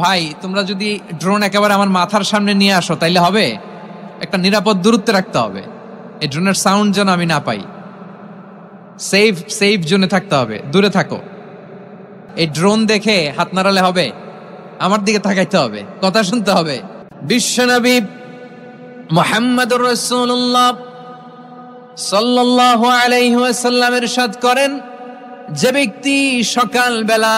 ভাই তোমরা যদি ড্রোন একেবারে আমার মাথার সামনে নিয়ে আসো তাইলে হবে? একটা নিরাপদ দূরত্বে রাখতে হবে, এই ড্রোনের সাউন্ড যেন আমি না পাই। সেফ জোনে থাকতে হবে, দূরে থাকো। এই ড্রোন দেখে হাত নাড়ালে হবে? আমার দিকে তাকাইতে হবে, কথা শুনতে হবে। বিশ্বনবী মুহাম্মদুর রাসূলুল্লাহ সাল্লাল্লাহু আলাইহি ওয়াসাল্লাম ইরশাদ করেন, যে ব্যক্তি সকাল বেলা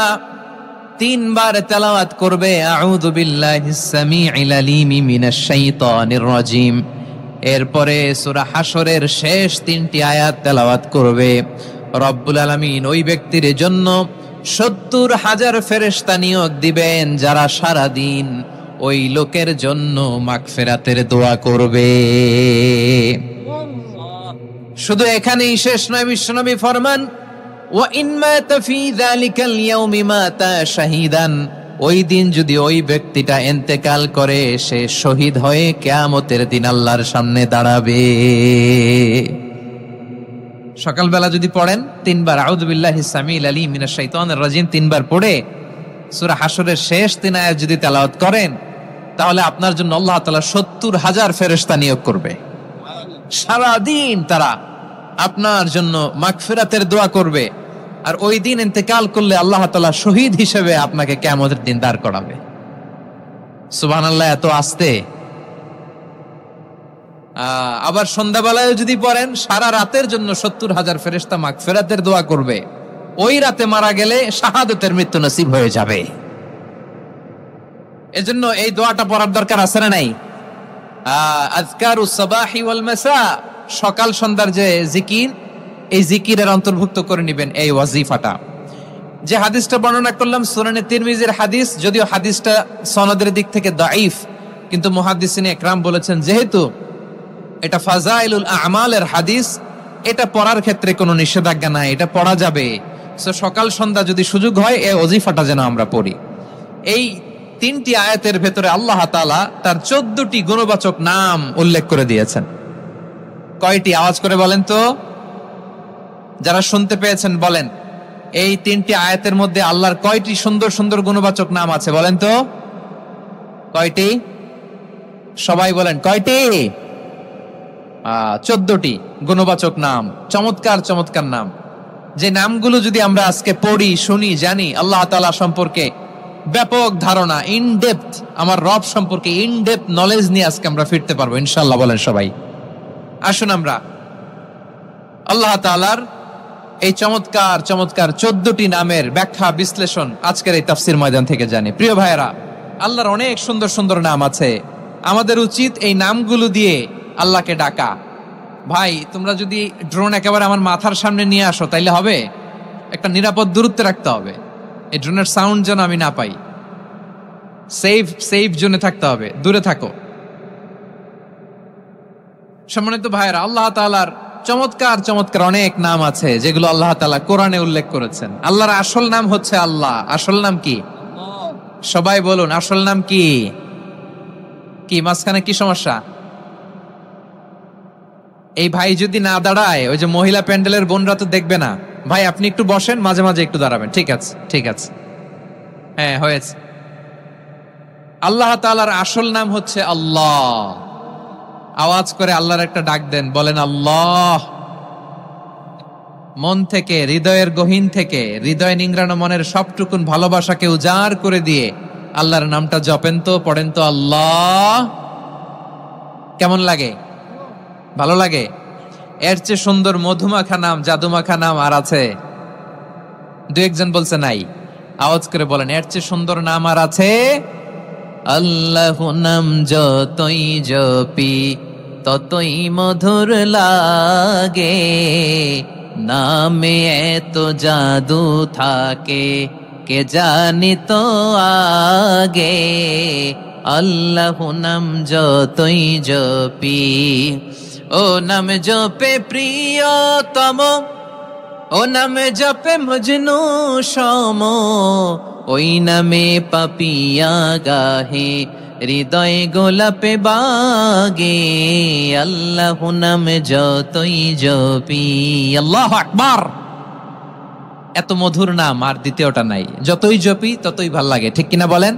3 বার তেলাওয়াত করবে আউযু বিল্লাহিস সামিউল আলিম মিনাশ শাইতানির রাজিম, এরপরে সূরা হাশরের শেষ 3টি আয়াত তেলাওয়াত করবে, রব্বুল আলামিন ওই ব্যক্তির জন্য 70,000 ফেরেশতা নিয়োগ দিবেন যারা সারা দিন ওই লোকের জন্য মাগফিরাতের দোয়া করবে। শুধু এখানেই শেষ নয়, বিশ্বনবী ফরমান ওয়া ইন মাতা ফি যালিকাল ইয়াউমি মাতা শাহীদান, ওই দিন যদি ওই ব্যক্তিটা ইন্তেকাল করে সে শহীদ হয়ে কিয়ামতের দিন আল্লাহর সামনে দাঁড়াবে। সকালবেলা যদি পড়েন 3 বার আউযু বিল্লাহিস সামিউল আলিম মিনাশ শাইতানির রাজিম 3 বার পড়ে সূরা হাশরের শেষ 3 আয়াত যদি তেলাওয়াত করেন, তাহলে আপনার জন্য আল্লাহ তাআলা 70,000 ফেরেশতা নিয়োগ করবে। সারা দিন তারা আপনার জন্য মাগফিরাতের দোয়া করবে, আর ওই দিন ইন্তেকাল করলে আল্লাহ তাআলা শহীদ হিসেবে আপনাকে কিয়ামতের দিন দাঁড় করাবে। সুবহানাল্লাহ, এত আস্তে। আবার সন্ধ্যাবেলায় যদি পড়েন, সারা রাতের জন্য 70,000 ফেরেশতা মাগফিরাতের দোয়া করবে। ওই রাতে মারা গেলে শাহাদাতের মৃত্যু নসিব হয়ে যাবে। এজন্য এই দোয়াটা পড়ার দরকার আছে না নাই? আযকারুস সাবাহি ওয়াল মাসা, সকাল সন্ধ্যার যে জিকির, এই জিকিরের অন্তর্ভুক্ত করে নেবেন এই ওয়াজিফাটা। যে হাদিসটা বর্ণনা করলাম সুনানে তিরমিজির হাদিস, যদিও হাদিসটা সনদের দিক থেকে দাঈফ, কিন্তু মুহাদ্দিসিনে ইকরাম বলেছেন যেহেতু এটা ফাজাইলুল আমালের হাদিস, এটা পড়ার ক্ষেত্রে কোনো নিষেধাজ্ঞা নাই, এটা পড়া যাবে। সো সকাল সন্ধ্যা যদি সুযোগ হয় এই ওয়াজিফাটা যেন আমরা পড়ি। এই 3টি আয়াতের ভেতরে আল্লাহ তাআলা তার 14টি গুণবাচক নাম উল্লেখ করে দিয়েছেন। কয়টি? আওয়াজ করে বলেন তো, যারা শুনতে পেয়েছেন বলেন, এই 3টি আয়াতের মধ্যে আল্লাহর কয়টি সুন্দর সুন্দর গুণবাচক নাম আছে বলেন তো? কয়টি? সবাই বলেন কয়টি? 14টি গুণবাচক নাম, চমৎকার চমৎকার নাম। যে নামগুলো যদি আমরা আজকে পড়ি, শুনি, জানি, আল্লাহ তাআলা সম্পর্কে ব্যাপক ধারণা, ইনডেপথ, আমার রব সম্পর্কে ইনডেপথ নলেজ নিয়ে আজকে আমরা ফিরতে পারবো ইনশাআল্লাহ। বলেন সবাই। আসুন আমরা আল্লাহ তাআলার এই চমৎকার চমৎকার 14টি নামের ব্যাখ্যা বিশ্লেষণ আজকের এই তাফসীর ময়দান থেকে জানি। প্রিয় ভাইয়েরা, আল্লাহর অনেক সুন্দর সুন্দর নাম আছে, আমাদের উচিত এই নামগুলো দিয়ে আল্লাহকে ডাকা। ভাই তোমরা যদি ড্রোন একেবারে আমার মাথার সামনে নিয়ে আসো তাইলে হবে? একটা নিরাপদ দূরত্বে রাখতে হবে, এই ড্রোনের সাউন্ড যেন আমি না পাই। সেফ জোনে থাকতে হবে, দূরে থাকো। সম্মানিত ভাইয়েরা, আল্লাহ তাআলার চমৎকার চমৎকার অনেক নাম আছে যেগুলো আল্লাহ তাআলা কোরআনে উল্লেখ করেছেন। আল্লাহর আসল নাম হচ্ছে আল্লাহ। আসল নাম কি? সবাই বলুন, আসল নাম কি? কি মাঝখানে কি সমস্যা? এই ভাই যদি না দাঁড়ায়, ওই যে মহিলা প্যান্ডেলের বোনরা তো দেখবে না। ভাই আপনি একটু বসেন, মাঝে মাঝে একটু দাঁড়াবেন। ঠিক আছে, ঠিক আছে, হ্যাঁ হয়েছে। আল্লাহ তাআলার আসল নাম হচ্ছে আল্লাহ। আওয়াজ করে আল্লাহর একটা ডাক দেন, বলেন আল্লাহ। মন থেকে, হৃদয়ের গহীন থেকে, হৃদয় নিংড়ানো মনের সবটুকুন ভালোবাসাকে উজাড় করে দিয়ে আল্লাহর নামটা জপেন তো, পড়েন তো আল্লাহ। কেমন লাগে? ভালো লাগে? এর চেয়ে সুন্দর মধুমাখা নাম, জাদুমাখা নাম আর আছে? 2-1 বলছে নাই। আওয়াজ করে বলেন, এর চেয়ে সুন্দর নাম আর আছে? আল্লাহ নাম যতই জপি ততই মধুর লাগে, নামে এত জাদু থাকে কে জানি তো আগে। আল্লাহ নাম যতই জপি, ও নাম জপে প্রিয়তম, ও নামে জপে মজনু সম, ওই নামে পাপিয়া গাহে হৃদয় গোলাপে বাগে। আল্লাহ নাম যতই জপি। আল্লাহু আকবার। এত মধুর নাম আর দ্বিতীয়টা নাই। যতই জপি ততই ভাল লাগে, ঠিক কিনা বলেন?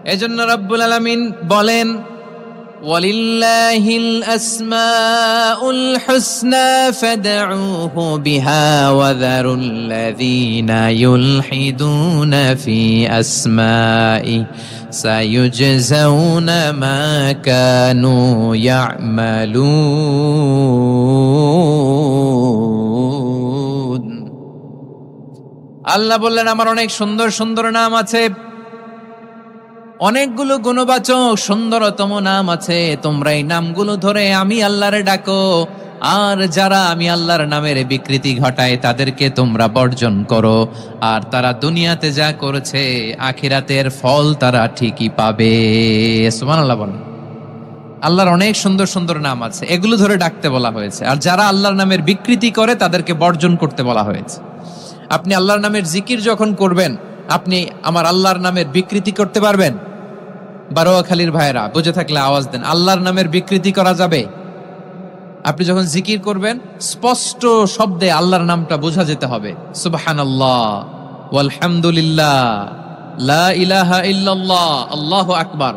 এজন্য রব্বুল আলামিন বলেন, ওয়ালিল্লাহিল আসমাউল হুসনা ফাদউহু বিহা ওয়া যারুল্লাযীনা ইউলহিদুনা ফি আসমাই সায়ুজজাউনা মা কানু ইয়া'মালুন। আল্লাহ বললেন, আমার অনেক সুন্দর সুন্দর নাম আছে, অনেকগুলো গুণবাচক সুন্দরতম নাম আছে, তোমরা এই নামগুলো ধরে আমি আল্লাহরে ডাকো, আর যারা আমি আল্লাহর নামের বিকৃতি ঘটায় তাদেরকে তোমরা বর্জন করো, আর তারা দুনিয়াতে যা করেছে আখিরাতের ফল তারা ঠিকই পাবে। সুবহানাল্লাহ বলেন। আল্লাহর অনেক সুন্দর সুন্দর নাম আছে, এগুলো ধরে ডাকতে বলা হয়েছে, আর যারা আল্লাহর নামের বিকৃতি করে তাদেরকে বর্জন করতে বলা হয়েছে। আপনি আল্লাহর নামের জিকির যখন করবেন, আপনি আমার আল্লাহর নামের বিকৃতি করতে পারবেন? বারোয়াখালীর ভাইরা বুঝে থাকলে আওয়াজ দেন। আল্লাহর নামের বিকৃতি করা যাবে? আপনি যখন জিকির করবেন স্পষ্ট শব্দে আল্লাহর নামটা বোঝা যেতে হবে। সুবহানাল্লাহ, ওয়ালহামদুলিল্লাহ, লা ইলাহা ইল্লাল্লাহ, আল্লাহু আকবার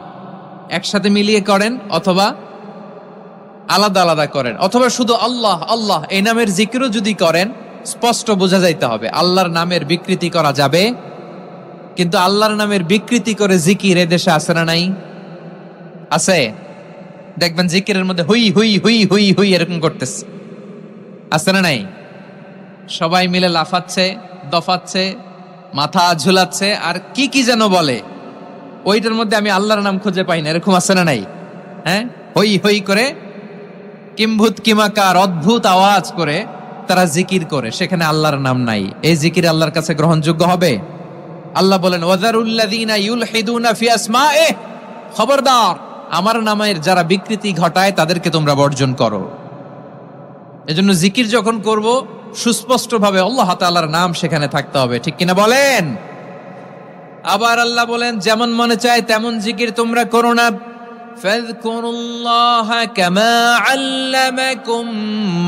একসাথে মিলিয়ে করেন, অথবা আলাদা আলাদা করেন, অথবা শুধু আল্লাহ আল্লাহ এই নামের জিকিরও যদি করেন স্পষ্ট বোঝা যাইতে হবে। আল্লাহর নামের বিকৃতি করা যাবে, কিন্তু আল্লাহর নামের বিকৃতি করে জিকির এদেশে আছে না নাই? আছে। দেখবেন জিকিরের মধ্যে হুই হুই হুই হুই হুই এরকম করতেছে, আছে না নাই? সবাই মিলে লাফাচ্ছে, দফাচ্ছে, মাথা ঝুলাচ্ছে, আর কি কি যেন বলে, ওইটার মধ্যে আমি আল্লাহর নাম খুঁজে পাই না, এরকম আছে না নাই? হ্যাঁ, হই হই করে কিম্ভূত কিমাকার অদ্ভুত আওয়াজ করে তারা জিকির করে, সেখানে আল্লাহর নাম নাই। এই জিকির আল্লাহর কাছে গ্রহণযোগ্য হবে? আল্লাহ বলেন, ওয়াযারুল্লাযীনা ইউলহিদুনা ফি আসমাইহি, খবরদার আমার নামের যারা বিকৃতি ঘটায় তাদেরকে তোমরা বর্জন করো। এজন্য জিকির যখন করব সুস্পষ্টভাবে আল্লাহ তাআলার নাম সেখানে থাকতে হবে, ঠিক কিনা বলেন? আবার আল্লাহ বলেন, যেমন মনে চায় তেমন জিকির তোমরা করো না। ফাযকুরুল্লাহা কামা আল্লামাকুম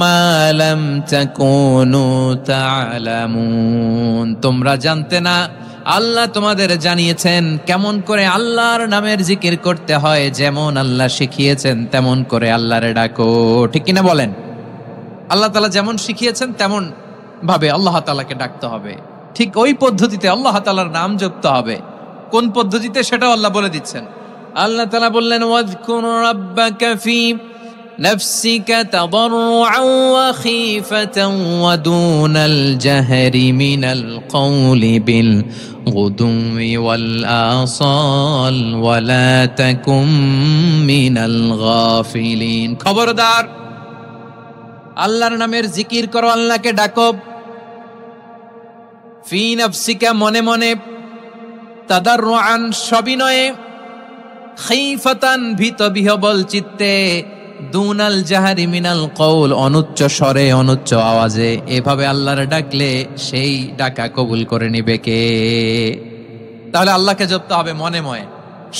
মা লাম তাকুনু তা'লামুন। তোমরা জানতে না, আল্লাহ তোমাদের জানিয়েছেন কেমন করে আল্লাহর নামের জিকির করতে হয়, যেমন আল্লাহ শিখিয়েছেন তেমন করে আল্লাহরে ডাকো, ঠিক কিনা বলেন? আল্লাহ তাআলা যেমন শিখিয়েছেন তেমন ভাবে আল্লাহ তাআলাকে ডাকতে হবে, ঠিক ওই পদ্ধতিতে আল্লাহ তাআলার নাম জপতে হবে। কোন পদ্ধতিতে সেটাও আল্লাহ বলে দিচ্ছেন। আল্লাহ তাআলা বললেন, ওয়াযকুর রাব্বাকা ফি নাফসিকা তাদাররুআন ওয়া খীফাতান ওয়া দুনাল জাহরি মিনাল কওলি বিল গুদুই ওয়াল আসাল ওয়া লা তাকুম মিনাল গাফিলিন। খবরদার আল্লাহর নামের জিকির করো, আল্লাহকে ডাকো। ফি নাফসিকা মনে মনে, তাদাররুআন সবিনয়ে, খীফাতান ভীত বিহবল চিত্তে, দুনাল জাহারি মিনাল কওল অনুচ্চ স্বরে অনুচ্চ আওয়াজে। এভাবে আল্লাহর ডাকলে সেই ডাকা কবুল করে নিবে কে? তাহলে আল্লাহকে জপতে হবে মনে মনে,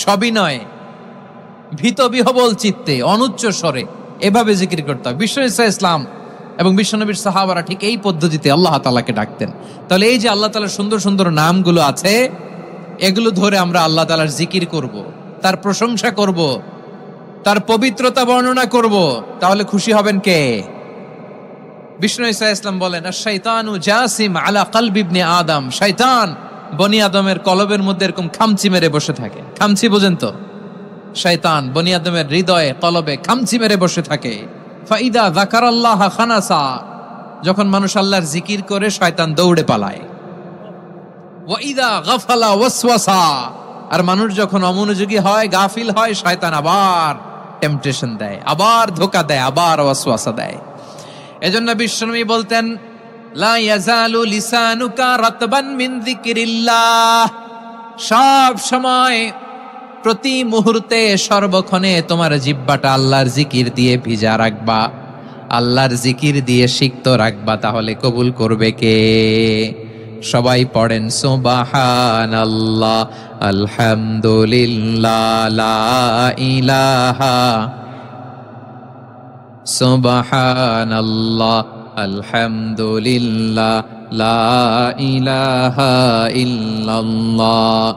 সবিনয়ে, ভীত বিহবল চিত্তে, অনুচ্চ স্বরে, এভাবে জিকির করতে হবে। বিশ্ব ইসলাম এবং বিশ্বনবীর সাহাবারা ঠিক এই পদ্ধতিতে আল্লাহ তাআলাকে ডাকতেন। তাহলে এই যে আল্লাহ তাআলার সুন্দর সুন্দর নামগুলো আছে, এগুলো ধরে আমরা আল্লাহ তাআলার জিকির করব, তার প্রশংসা করব, তার পবিত্রতা বর্ণনা করব, তাহলে খুশি হবেন কে? বিষ্ণু ঈসা ইসলাম বলেন, আশ-শাইতানু জাসিম আলা কলবি ইবনে আদম। শয়তান বনি আদমের কলবের মধ্যে এরকম খামচি মেরে বসে থাকে। খামচি বোঝেন তো? শয়তান বনি আদমের হৃদয়ে কলবে খামচি মেরে বসে থাকে। ফাইদা যাকারাল্লাহ খানাসা, যখন মানুষ আল্লাহর জিকির করে শয়তান দৌড়ে পালায়। ওয়া ইদা গাফালা ওয়াসওয়াসা, আর মানুষ যখন অমনোযোগী হয়, গাফিল হয়, শয়তান আবার টেম্পটেশন দেয়, আবার ধোঁকা দেয়, আবার ওয়াসওয়াসা দেয়। এজন্য বিশ্বনবী বলতেন, লা ইয়াজালু লিসানুকা রাতবান মিন যিকরিল্লাহ, সব সময় প্রতি মুহূর্তে সর্বক্ষণে তোমার জিহ্বাটা আল্লাহর জিকির দিয়ে ভিজা রাখবা, আল্লাহর জিকির দিয়ে সিক্ত রাখবা, তাহলে কবুল করবে কে? সবাই পড়েন সুবহানাল্লাহ, আলহামদুলিল্লাহ, লা ইলাহা, সুবহানাল্লাহ, আলহামদুলিল্লাহ, লা ইলাহা ইল্লাল্লাহ,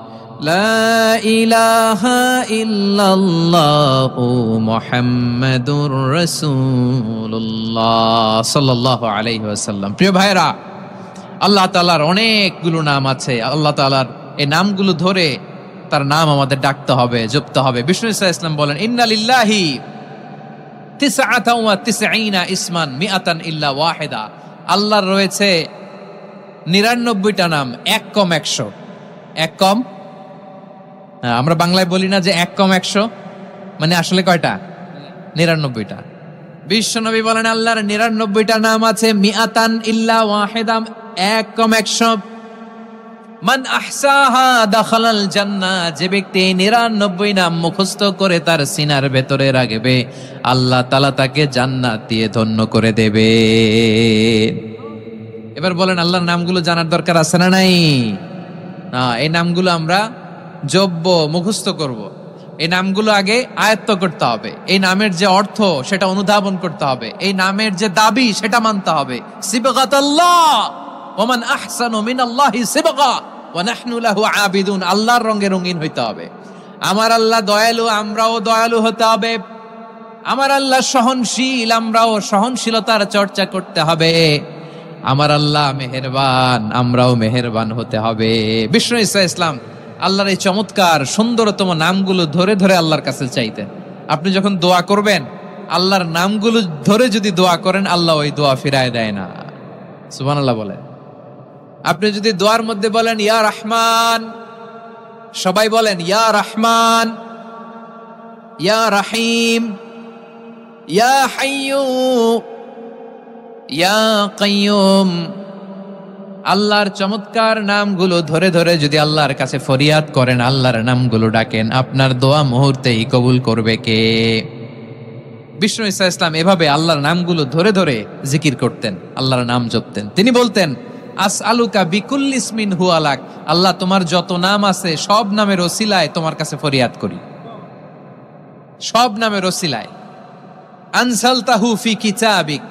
লা ইলাহা ইল্লাল্লাহু মুহাম্মাদুর রাসূলুল্লাহ সাল্লাল্লাহু আলাইহি ওয়াসাল্লাম। প্রিয় ভাইরা, আল্লাহ তাআলার অনেকগুলো নাম আছে। আল্লাহ তাআলার এই নামগুলো ধরে তার নাম আমাদের ডাকতে হবে, জপতে হবে। বিষ্ণু ইসলাম বলেন, ইন্না লিল্লাহি 99 ইসমান মিআতান ইল্লা ওয়াহিদা। আল্লাহর রয়েছে 99টা নাম, এক কম 100। এক কম, আমরা বাংলায় বলি না যে এক কম 100, মানে আসলে কয়টা? 99টা। বিশ্বনবী বলেন আল্লাহর 99টা নাম আছে, মিআতান ইল্লা ওয়াহিদা, এক কম 100। মান আহসাহা দাখালাল জান্নাহ, যে ব্যক্তি 99 নাম মুখস্থ করে তার সিনার ভেতরে রাখবে, আল্লাহ তাআলা তাকে জান্নাত দিয়ে ধন্য করে দেবে। এবার বলেন, আল্লাহর নামগুলো জানার দরকার আছে না নাই? না, এই নামগুলো আমরা জপব, মুখস্থ করব। এই নামগুলো আগে আয়ত্ত করতে হবে। এই নামের যে অর্থ সেটা অনুধাবন করতে হবে। এই নামের যে দাবি সেটা মানতে হবে। সিবগাতাল্লাহ ওয়া মান আহসানু মিনাল্লাহি সিবগা ওয়া নাহনু লাহু আবিদুন। আল্লাহর রঙে রঙিন হইতে হবে। আমার আল্লাহ দয়ালু, আমরাও দয়ালু হতে হবে। আমার আল্লাহ সহনশীল, আমরাও সহনশীলতার চর্চা করতে হবে। আমার আল্লাহ মেহেরবান, আমরাও মেহেরবান হতে হবে। বিষ্ণু ঈসা ইসলাম আল্লাহর এই চমৎকার সুন্দরতম নামগুলো ধরে ধরে আল্লাহর কাছে চাইতেন। আপনি যখন দোয়া করবেন, আল্লাহর নামগুলো ধরে যদি দোয়া করেন, আল্লাহ ওই দোয়া ফিরায় দেয় না। সুবহানাল্লাহ বলে। আপনি যদি দোয়ার মধ্যে বলেন ইয়া রহমান, সবাই বলেন ইয়া রহমান, ইয়া রহিম, ইয়া হাইয়্যু, ইয়া কাইয়্যুম। আল্লাহর চমৎকার নামগুলো ধরে ধরে যদি আল্লাহর কাছে ফরিয়াদ করেন, আল্লাহর নামগুলো ডাকেন, আপনার দোয়া মুহূর্তেই কবুল করবে কে? বিষ্ণু ঈসা ইসলাম এভাবে আল্লাহর নামগুলো ধরে ধরে জিকির করতেন, আল্লাহর নাম জপতেন। তিনি বলতেন, আসআলুকা বিকুল্লি ইসমিন হুয়া লাক, আল্লাহ তোমার যত নাম আছে সব নামের ওসিলায় তোমার কাছে ফরিয়াদ করি, সব নামের ওসিলায়। আনসালতাহু ফি কিতাবিক,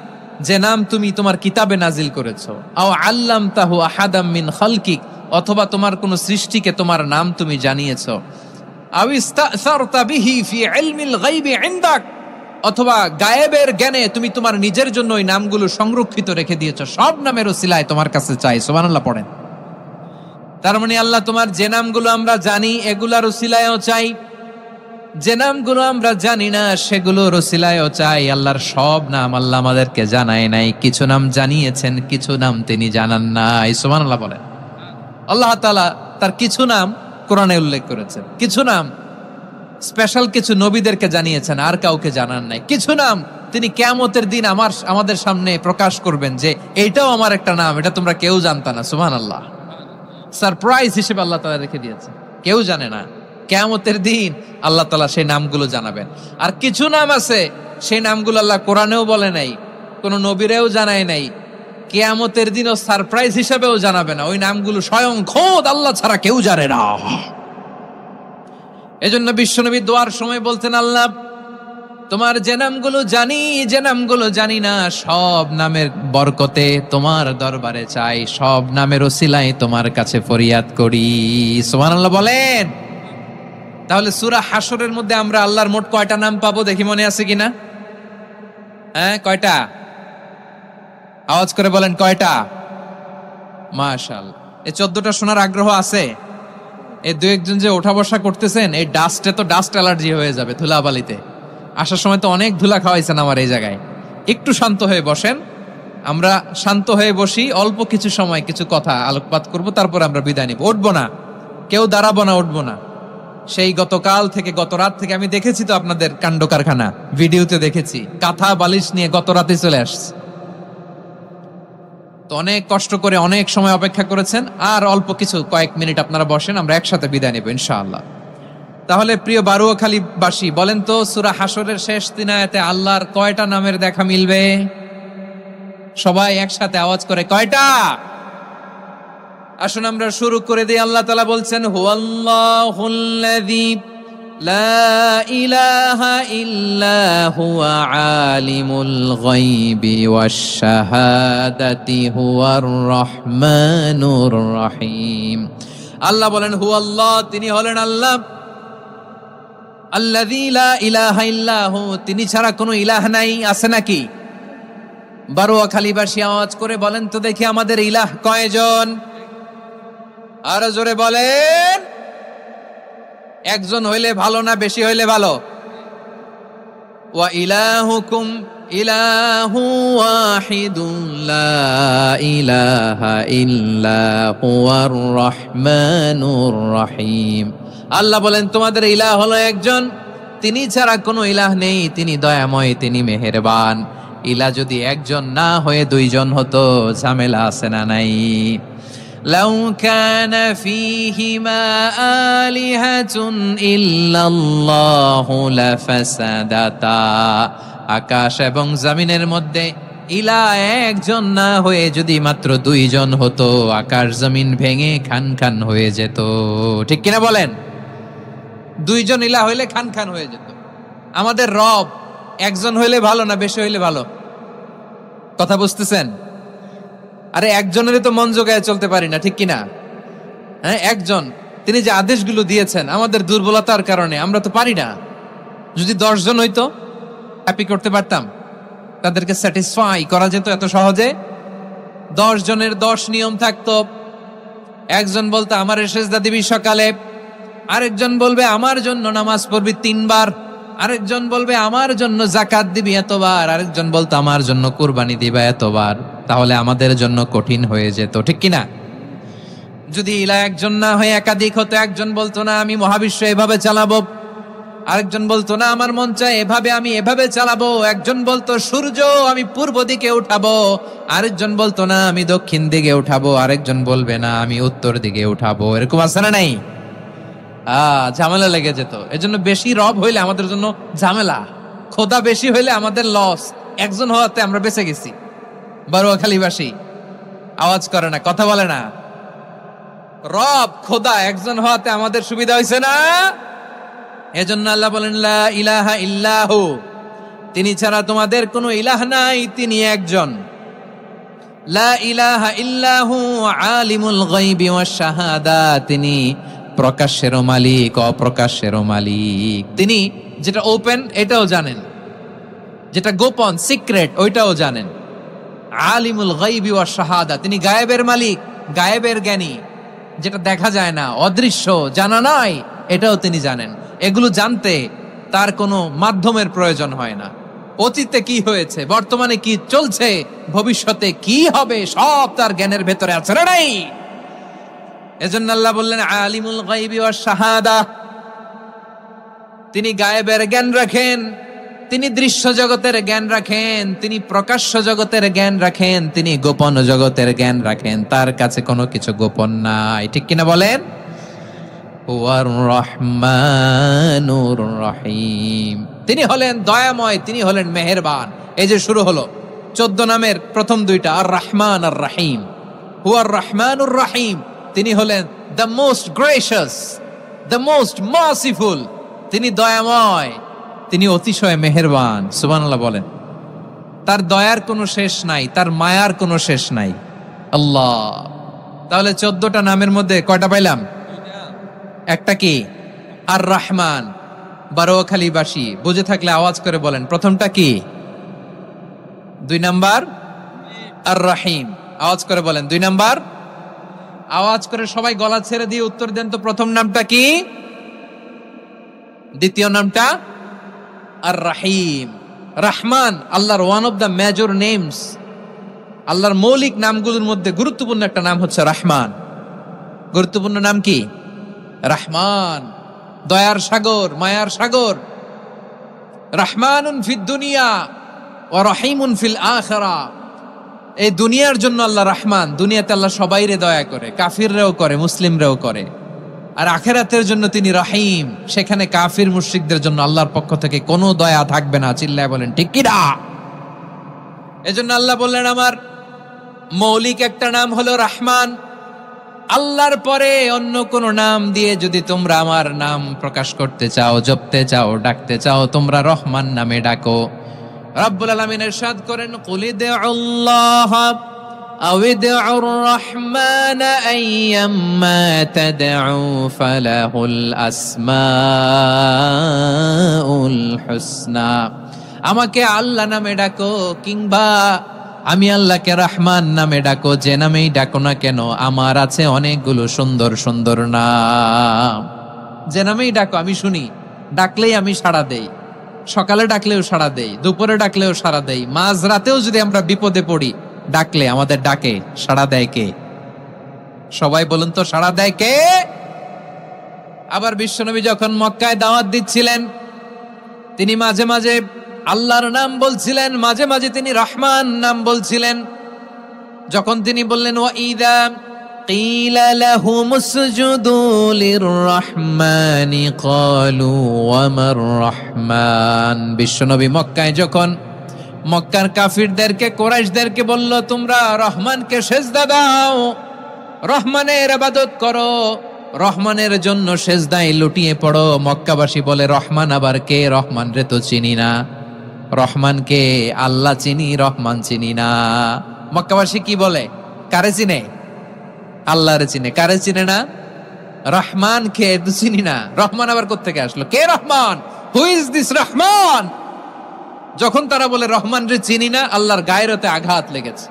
যে নাম তুমি তোমার কিতাবে নাজিল করেছো। আও আল্লামতাহু আহাদাম মিন খালকিক, অথবা তোমার কোন সৃষ্টিকে তোমার নাম তুমি জানিয়েছো। আও ইস্তাসারতা বিহি ফি ইলমিল গায়বি ইনদাক, অথবা গায়েবের জ্ঞানে তুমি তোমার নিজের জন্য ওই নামগুলো সংরক্ষিত রেখে দিয়েছো। সব নামের ওসিলায় তোমার কাছে চাই। সুবহানাল্লাহ পড়েন। তার মানে আল্লাহ তোমার যে নামগুলো আমরা জানি এগুলার ওসিলায়ও চাই, যে নামগুলো আমরা জানি না সেগুলোর ওসিলায়ও চাই। আল্লাহর সব নাম আল্লাহ আমাদেরকে জানায় নাই, কিছু নাম জানিয়েছেন, কিছু নাম তিনি জানান নাই। সুবহানাল্লাহ বলেন। আল্লাহ তাআলা তার কিছু নাম কোরআনে উল্লেখ করেছেন, কিছু নাম স্পেশাল কিছু নবীদেরকে জানিয়েছেন, আর কাউকে জানান নাই। কিছু নাম তিনি কিয়ামতের দিন আমাদের সামনে প্রকাশ করবেন যে এইটাও আমার একটা নাম, এটা তোমরা কেউ জানতা না। সুবহানাল্লাহ। সারপ্রাইজ হিসেবে আল্লাহ তাআলা রেখে দিয়েছেন, কেউ জানে না। কিয়ামতের দিন আল্লাহ তাআলা সেই নামগুলো জানাবেন। আর কিছু নাম আছে সেই নামগুলো আল্লাহ কোরআনেও বলে নাই, কোন নবীরেও জানায় নাই, কিয়ামতের দিনও সারপ্রাইজ হিসেবেও জানাবে না। ওই নামগুলো স্বয়ং খোদ আল্লাহ ছাড়া কেউ জানে না। এজন্য বিশ্বনবী দোয়ার সময় বলতেন, আল্লাহ তোমার যে নামগুলো জানি, যে নামগুলো জানি না, সব নামের বরকতে তোমার দরবারে চাই, সব নামের ওসিলায় তোমার কাছে ফরিয়াদ করি। সুবহানাল্লাহ বলেন। তাহলে সূরা হাশরের মধ্যে আমরা আল্লাহর মোট কয়টা নাম পাবো দেখি, মনে আছে কিনা? হ্যাঁ, কয়টা? আওয়াজ করে বলেন কয়টা? মাশাআল্লাহ। এই 14টা শোনার আগ্রহ আছে? এই দু একজন যে ওঠা বসা করতেছেন, এই ডাস্টে তো ডাস্ট অ্যালার্জি হয়ে যাবে, ধুলাবালিতে আসার সময় তো অনেক ধুলা খাওয়াইছেন আমার এই জায়গায়। একটু শান্ত হয়ে বসেন, আমরা শান্ত হয়ে বসি, অল্প কিছু সময় কিছু কথা আলোকপাত করব, তারপর আমরা বিদায় নিব। উঠবো না, কেউ দাঁড়াবো না, উঠবো না। সেই গতকাল থেকে, গত রাত থেকে আমি দেখেছি তো আপনাদের কাণ্ড কারখানা, ভিডিওতে দেখেছি, কাঁথা বালিশ নিয়ে গত রাতে চলে আসছে। তো অনেক কষ্ট করে অনেক সময় অপেক্ষা করেছেন, আর অল্প কিছু কয়েক মিনিট আপনারা বসেন, আমরা একসাথে বিদায় নেব ইনশাআল্লাহ। তাহলে প্রিয় বারুয়াখালীবাসী, বলেন তো সূরা হাশরের শেষ 3 আয়াতে আল্লাহর কয়টা নামের দেখা মিলবে? সবাই একসাথে আওয়াজ করে কয়টা? আসুন আমরা শুরু করে দিই। আল্লাহ তাআলা বলছেন, হুয়াল্লাহুল্লাযী লা ইলাহা ইল্লা হুয়া আলিমুল গায়বি ওয়াশ শাহাদাতি হুয়ার রহমানুর রহিম। আল্লাহ বলেন হু আল্লাহ, তিনি হলেন আল্লাহ, আল্লাযী লা ইলাহা ইল্লাহু, তিনি ছাড়া কোনো ইলাহ নাই। আছে নাকি? বারোয়াখালীবাসী আওয়াজ করে বলেন তো দেখি আমাদের ইলাহ কয়জন? আর জোরে বলেন। একজন হইলে ভালো না বেশি হইলে ভালো? ওয়া ইলাহুকুম ইলাহু ওয়াহিদুন লা ইলাহা ইল্লা হুয়ার রহমানুর রহিম। আল্লাহ বলেন তোমাদের ইলাহ হলো একজন, তিনি ছাড়া কোনো ইলাহ নেই, তিনি দয়াময়, তিনি মেহেরবান। ইলাহ যদি একজন না হয়ে দুইজন হতো, ঝামেলা আছে না নাই? লাউ কানা ফীহিমা আলিহাতুন ইল্লাল্লাহু লাফাসাদাতা, আকাশ এবং জমিনের মধ্যে ইলাহ একজন না হয়ে যদি মাত্র দুইজন হতো, আকাশ জমিন ভেঙে খান খান হয়ে যেত। ঠিক কিনা বলেন? দুইজন ইলাহ হইলে খান খান হয়ে যেত। আমাদের রব একজন হইলে ভালো না বেশি হইলে ভালো? কথা বুঝতেছেন? আরে একজনের তো মন জোগায় চলতে পারি না, ঠিক কিনা? হ্যাঁ, একজন, তিনি যে আদেশগুলো দিয়েছেন আমাদের দুর্বলতার কারণে আমরা তো পারি না। যদি 10 জন হইতো হ্যাপি করতে পারতাম, তাদেরকে স্যাটিসফাই করা যেত এত সহজে। 10 জনের 10 নিয়ম থাকতো। একজন বলতো আমার সেজদা দিবি সকালে, আরেকজন বলবে আমার জন্য নামাজ পড়বি 3 বার, আরেকজন বলবে আমার জন্য যাকাত দিবি এতবার, আরেকজন বলতো আমার জন্য কুরবানি দিবা এতবার। তাহলে আমাদের জন্য কঠিন হয়ে যেত, ঠিক কিনা? যদি ইলাহ একজন না হয়ে একাধিক হতো, একজন বলতো না আমি মহাবিশ্ব এভাবে চালাবো, আরেকজন বলতো না আমার মন চায় এভাবে, আমি এভাবে চালাবো, একজন বলতো সূর্য আমি পূর্ব দিকে উঠাবো, আরেকজন বলতো না আমি দক্ষিণ দিকে উঠাবো, আরেকজন বলবে না আমি উত্তর দিকে উঠাবো। এরকম আছে না নাই? ঝামেলা লেগে যেত। এজন্য বেশি রব হইলে আমাদের জন্য ঝামেলা, খোদা বেশি হইলে আমাদের লস। একজন হওয়াতে আমরা বেঁচে গেছি। বারোয়াখালীবাসী আওয়াজ করে না, কথা বলে না। রব খোদা একজন হওয়াতে আমাদের সুবিধা হয়েছে না? এজন্য আল্লাহ বলেন লা ইলাহা ইল্লাহু, তিনি ছাড়া তোমাদের কোনো ইলাহ নাই, তিনি একজন। লা ইলাহা ইল্লাহু আলিমুল গায়বি ওয়াশ শাহাদা, তিনি প্রকাশ্যেরও মালিক অপ্রকাশ্যেরও মালিক। তিনি যেটা ওপেন এটাও জানেন, যেটা গোপন সিক্রেট ওইটাও জানেন। আলিমুল গায়বি ওয়াশ শাহাদা, তিনি গায়েবের মালিক, গায়েবের জ্ঞানী, যেটা দেখা যায় না, অদৃশ্য, জানা নাই, এটাও তিনি জানেন। এগুলো জানতে তার কোনো মাধ্যমের প্রয়োজন হয় না। অতীতে কি হয়েছে, বর্তমানে কি চলছে, ভবিষ্যতে কি হবে, সব তার জ্ঞানের ভেতরে আছে না নাই? এজন্য আল্লাহ বললেন আলিমুল গায়বি ওয়াশ শাহাদা, তিনি গায়েবের জ্ঞান রাখেন, তিনি দৃশ্য জগতের জ্ঞান রাখেন, তিনি প্রকাশ্য জগতের জ্ঞান রাখেন, তিনি গোপন জগতের জ্ঞান রাখেন। তার কাছে কোনো কিছু গোপন নাই, ঠিক কিনা বলেন? হুয়ার রহমানুর রহিম, তিনি হলেন দয়াময়, তিনি হলেন মেহেরবান। এই যে শুরু হলো 14 নামের প্রথম দুইটা, আর রহমান আর রহিম। হুয়ার রহমানুর রহিম, তিনি হলেন the most gracious, the most merciful, তিনি দয়াময়, তিনি অতিশয় মেহেরবান। সুবহানাল্লাহ বলেন। তার দয়ার কোনো শেষ নাই, তার মায়ার কোনো শেষ নাই। আল্লাহ, তাহলে 14টা নামের মধ্যে কয়টা পাইলাম? একটা কি? আর রহমান। বারোয়াখালীবাসী বুঝে থাকলে আওয়াজ করে বলেন প্রথমটা কি? 2 নাম্বার আর রহিম। আওয়াজ করে বলেন 2 নাম্বার। আওয়াজ করে সবাই গলা ছেড়ে দিয়ে উত্তর দেন তো, প্রথম নামটা কি, দ্বিতীয় নামটা? আর রহিম। রহমান আল্লাহর one of the major names, আল্লাহর মৌলিক নামগুলোর মধ্যে গুরুত্বপূর্ণ একটা নাম হচ্ছে রহমান। গুরুত্বপূর্ণ নাম কি? রহমান, দয়ার সাগর, মায়ার সাগর। রহমানুন ফিদ দুনিয়া ওয়া রহিমুন ফিল আখিরা। এই দুনিয়ার জন্য আল্লাহ রহমান, দুনিয়াতে আল্লাহ সবাইরে দয়া করে, কাফিররাও করে, মুসলিমরাও করে। আর আখিরাতের জন্য তিনি রহিম, সেখানে কাফির মুশরিকদের জন্য আল্লাহর পক্ষ থেকে কোনো দয়া থাকবে না। চিল্লায় বলেন ঠিক কি না? এজন্য আল্লাহ বললেন আমার মৌলিক একটা নাম হলো রহমান। আল্লাহর পরে অন্য কোন নাম দিয়ে যদি তোমরা আমার নাম প্রকাশ করতে চাও, জপতে চাও, ডাকতে চাও, তোমরা রহমান নামে ডাকো। রব্বুল আলামিন ইরশাদ করেন কুলিদুল্লাহ أو ادعوا الرحمن أيما تدعوا فله الأسماء الحسنى আমাকে আল্লাহ নামে ডাকো কিংবা আমি আল্লাহকে রহমান নামে ডাকো, যে নামেই ডাকো না কেন আমার আছে অনেকগুলো সুন্দর সুন্দর নাম। যে নামেই ডাকো আমি শুনি, ডাকলেই আমি সাড়া দেই, সকালে ডাকলেও সাড়া দেই, দুপুরে ডাকলেও সাড়া দেই, মাঝরাতেও যদি আমরা বিপদে পড়ি ডাকলে আমাদের ডাকে সাড়া দেয় কে? সবাই বলুন তো, সাড়া দেয় কে? আবার বিশ্বনবী যখন মক্কায় দাওয়াত দিচ্ছিলেন তিনি মাঝে মাঝে আল্লাহর নাম বলছিলেন, মাঝে মাঝে তিনি রহমান নাম বলছিলেন। যখন তিনি বললেন ওয়াইদা কিলা লাহুমুসজুদু লিররহমানি ক্বালু ওয়ামার রহমান, বিশ্বনবী মক্কায় যখন মক্কার কাফিরদেরকে, কুরাইশদেরকে বলল তোমরা রহমানকে সেজদা দাও, রহমানের ইবাদত করো, রহমানের জন্য সেজদায় লুটিয়ে পড়ো, মক্কাবাসী বলে রহমান আবার কে? রহমান রে তো চিনি না। রহমানকে আল্লাহ চিনি, রহমান চিনি না। মক্কাবাসী কি বলে? কারে চিনে? আল্লাহরে চিনে। কারে চিনে না? রহমান কে তো চিনি না। রহমান আবার কোত্থেকে আসলো? কে Rahman? Who is this Rahman? যখন তারা বলে রহমান রে চিনি না, আল্লাহর গায়রতে আঘাত লেগেছে।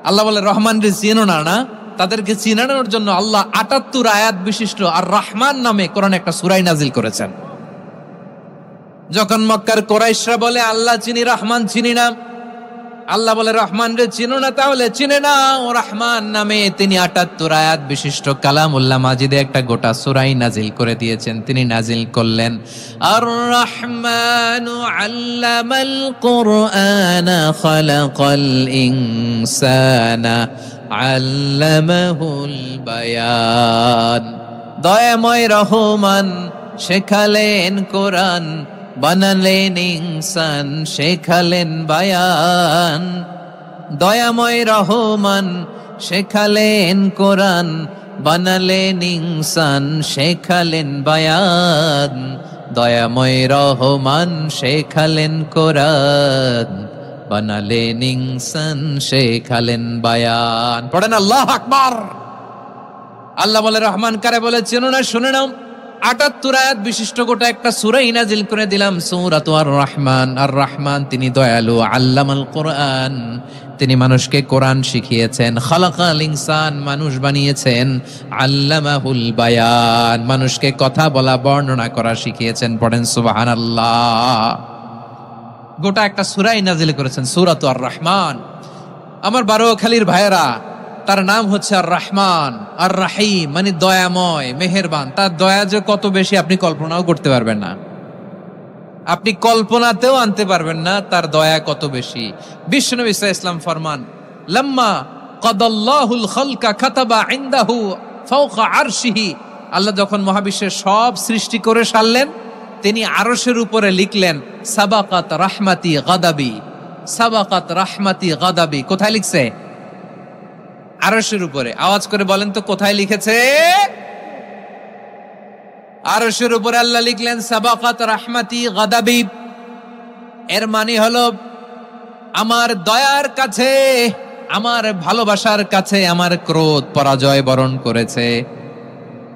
আল্লাহ বলে রহমান রে চিনো না, না তাদেরকে চিনানোর জন্য আল্লাহ ৭৮ আয়াত বিশিষ্ট আর রহমান নামে কোরআনে একটা সূরা নাজিল করেছেন। যখন মক্কার কুরাইশরা বলে আল্লাহ চিনি, রহমান চিনি না, আল্লাহ বলে রহমান রে চিনো না, তাহলে চিনে নাও রহমান নামে তিনি ৭৮ আয়াত বিশিষ্ট কালামুল্লাহ মাজিদে একটা গোটা সূরা নাজিল করে দিয়েছেন। তিনি নাজিল করলেন আর রহমানু আল্লামাল কুরআনা খালাকাল ইনসানা আল্লামাহুল বায়ান, দয়াময় রহমান শেখালেন কোরআন, বানালেন ইনসান শেখালেন বায়ান। দয়াময় রহমান শেখালেন কোরআন, বানালেন ইনসান শেখালেন বায়ান। দয়াময় রহমান শেখালেন কোরআন, বানালেন ইনসান শেখালেন বায়ান। পড়েন আল্লাহু আকবার। আল্লাহ বলে রহমান কারে বলে চেনো না? শুনে নাও, ৭৮ আয়াত বিশিষ্ট গোটা একটা সূরা নাজিল করে দিলাম, সূরাতু আর রহমান। আর রহমান তিনি দয়ালু, আল্লামাল কোরআন তিনি মানুষকে কোরআন শিখিয়েছেন, খালাকাল ইনসান মানুষ বানিয়েছেন, আল্লামাহুল বায়ান মানুষকে কথা বলা বর্ণনা করা শিখিয়েছেন। পড়েন সুবহানাল্লাহ। গোটা একটা সূরা নাজিল করেছেন, সূরাতু আর রহমান। আমার বারোখালীর ভাইয়েরা, তার নাম হচ্ছে আর রহমান, আর রাহিম মানে দয়াময়, মেহেরবান। তার দয়া যে কত বেশি আপনি কল্পনাও করতে পারবেন না, আপনি কল্পনাতেও আনতে পারবেন না তার দয়া কত বেশি। বিশ্বনবী সাল্লাল্লাহু আলাইহি ওয়াসাল্লাম ফরমান লাম্মা কাদাল্লাহুল খালকা কাতাবা ইনদাহু ফাওকা আরশিহি, আল্লাহ যখন মহাবিশ্বের সব সৃষ্টি করে সারলেন তিনি আরশের উপরে লিখলেন সাবাকাত রাহমাতি গাদাবি, সাবাকাত রাহমাতি গাদাবি। কোথায় লিখছে? আরশের উপরে। আওয়াজ করে বলেন তো কোথায় লিখেছে? আরশের উপরে আল্লাহ লিখলেন সাবাকাত রাহমাতি গাদাবি। এর মানে হলো আমার দয়ার কাছে, আমার ভালোবাসার কাছে আমার ক্রোধ পরাজয় বরণ করেছে,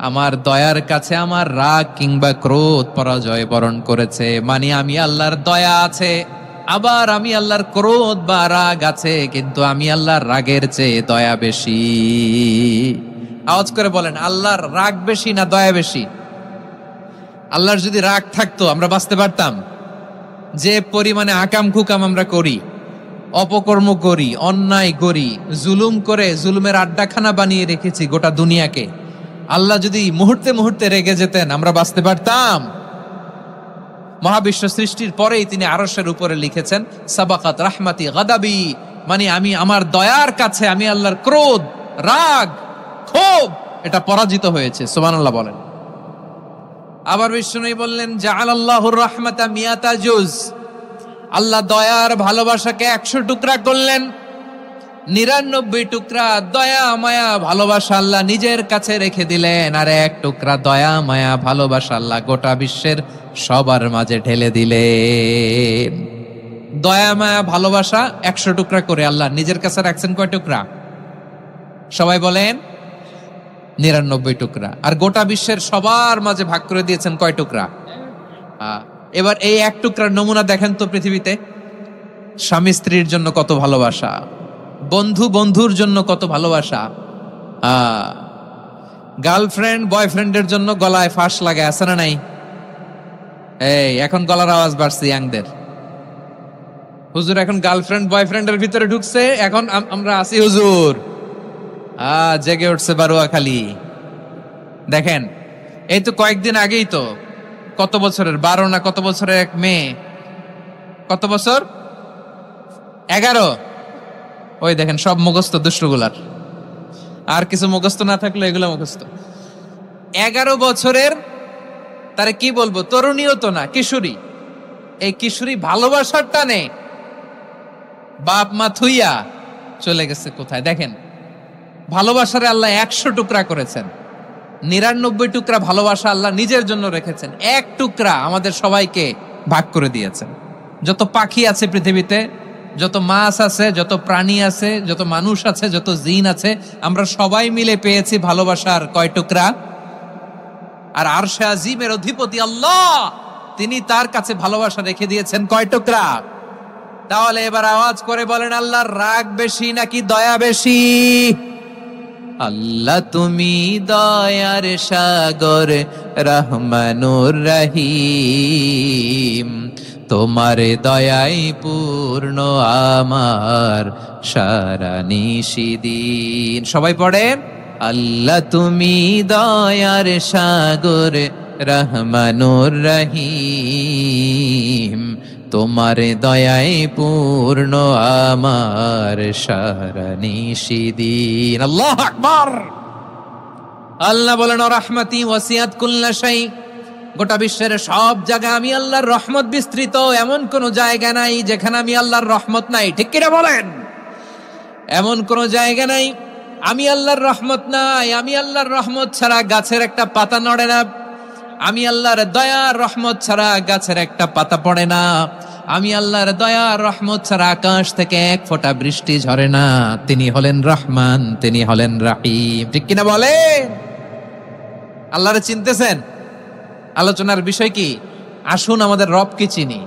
আমার দয়ার কাছে আমার রাগ কিংবা ক্রোধ পরাজয় বরণ করেছে। মানে আমি আল্লাহর দয়া আছে, আবার আমি আল্লাহর ক্রোধ বা রাগ আছে, কিন্তু আমি আল্লাহর রাগের চেয়ে দয়া বেশি। আওয়াজ করে বলেন আল্লাহর রাগ বেশি না দয়া বেশি? আল্লাহর যদি রাগ থাকতো আমরা বাঁচতে পারতাম? যে পরিমাণে আকাম কুকাম আমরা করি, অপকর্ম করি, অন্যায় করি, জুলুম করে জুলুমের আড্ডাখানা বানিয়ে রেখেছি গোটা দুনিয়াকে, আল্লাহ যদি মুহূর্তে মুহূর্তে রেগে যেতেন আমরা বাঁচতে পারতাম? মহাবিশ্ব সৃষ্টির পরেই তিনি আরশের উপরে লিখেছেন সাবাকাত রাহমাতি গাদাবি, মানে আমি আমার দয়ার কাছে আমি আল্লাহর ক্রোধ, রাগ, ক্ষোভ এটা পরাজিত হয়েছে। সুবহানাল্লাহ বলেন। আবার বিষ্ণু বললেন জাআলাল্লাহুর রাহমাতা মিয়াতা জুজ, আল্লাহ দয়ার ভালোবাসাকে ১০০ টুকরা করলেন, ৯৯ টুকরা দয়া মায়া ভালোবাসা আল্লাহ নিজের কাছে রেখে দিলেন, আর ১ টুকরা দয়া মায়া ভালোবাসা আল্লাহ গোটা বিশ্বের সবার মাঝে ঢেলে দিলেন। দয়া মায়া ভালোবাসা ১০০ টুকরা করে আল্লাহ নিজের কাছে রাখছেন কয় টুকরা? সবাই বলেন 99 টুকরা। আর গোটা বিশ্বের সবার মাঝে ভাগ করে দিয়েছেন কয় টুকরা? এবার এই এক টুকরার নমুনা দেখেন তো পৃথিবীতে। স্বামী স্ত্রীর জন্য কত ভালোবাসা, বন্ধু বন্ধুর জন্য কত ভালোবাসা, গার্লফ্রেন্ড বয়ফ্রেন্ডের জন্য গলায় ফাঁস লাগে, আছে না নাই? এই এখন গলার আওয়াজ বাড়ছে ইয়াংদের। হুজুর এখন গার্লফ্রেন্ড বয়ফ্রেন্ডের ভিতরে ঢুকছে, এখন আমরা আছি হুজুর। জেগে উঠছে বারুয়াখালী। দেখেন এই তো কয়েকদিন আগেই তো, কত বছরের 12 না কত বছরের এক মেয়ে, কত বছর 11, ওই দেখেন সব মুখস্থ দুষ্টগুলার, আর কিছু মুখস্থ না থাকলে এগুলো মুখস্থ। 11 বছরের, তারে কি বলবো, তরুণীও তো না, কিশোরী। এই কিশোরী ভালোবাসার টানে বাপ মা থুইয়া চলে গেছে কোথায়? দেখেন ভালোবাসারে আল্লাহ 100 টুকরা করেছেন, 99 টুকরা ভালোবাসা আল্লাহ নিজের জন্য রেখেছেন, এক টুকরা আমাদের সবাইকে ভাগ করে দিয়েছেন। যত পাখি আছে পৃথিবীতে, যত মাছ আছে, যত প্রাণী আছে, যত মানুষ আছে, যত জিন আছে, আমরা সবাই মিলে পেয়েছি ভালোবাসার কয় টুকরা? আর আরশে আজিমের অধিপতি আল্লাহ, তিনি তার কাছে ভালোবাসা রেখে দিয়েছেন কয় টুকরা? তাহলে এবার আওয়াজ করে বলেন, আল্লাহর রাগ বেশি নাকি দয়া বেশি? আল্লাহ তুমি দয়ার সাগর, রহমানুর রহিম, তোমার দয়াই পূর্ণ আমার সারা নিশিদিন। সবাই পড়েন, আল্লাহ তুমি দয়ার সাগর, রহমানুর রহিম, তোমার দয়াই পূর্ণ আমার সারা নিশিদিন। আল্লাহু আকবার। আল্লাহ বলেন, রাহমাতি ওয়াসিআত কুল্লা শাই, গোটা বিশ্বের সব জায়গায় আমি আল্লাহর রহমত বিস্তৃত, এমন কোন জায়গা নাই যেখানে আমি আল্লাহর রহমত নাই। ঠিক কিনা বলেন? এমন কোন জায়গা নাই আমি আল্লাহর রহমত নাই। আমি আল্লাহর রহমত ছাড়া গাছের একটা পাতা নড়ে না, আমি আল্লাহর দয়ার রহমত ছাড়া গাছের একটা পাতা পড়ে না, আমি আল্লাহর দয়ার রহমত ছাড়া আকাশ থেকে এক ফোঁটা বৃষ্টি ঝরে না। তিনি হলেন রহমান, তিনি হলেন রাহিম। ঠিক কিনা বলেন? আল্লাহরে চিনতেছেন? আলোচনার বিষয় কি? আসুন আমাদের রবকে চিনি।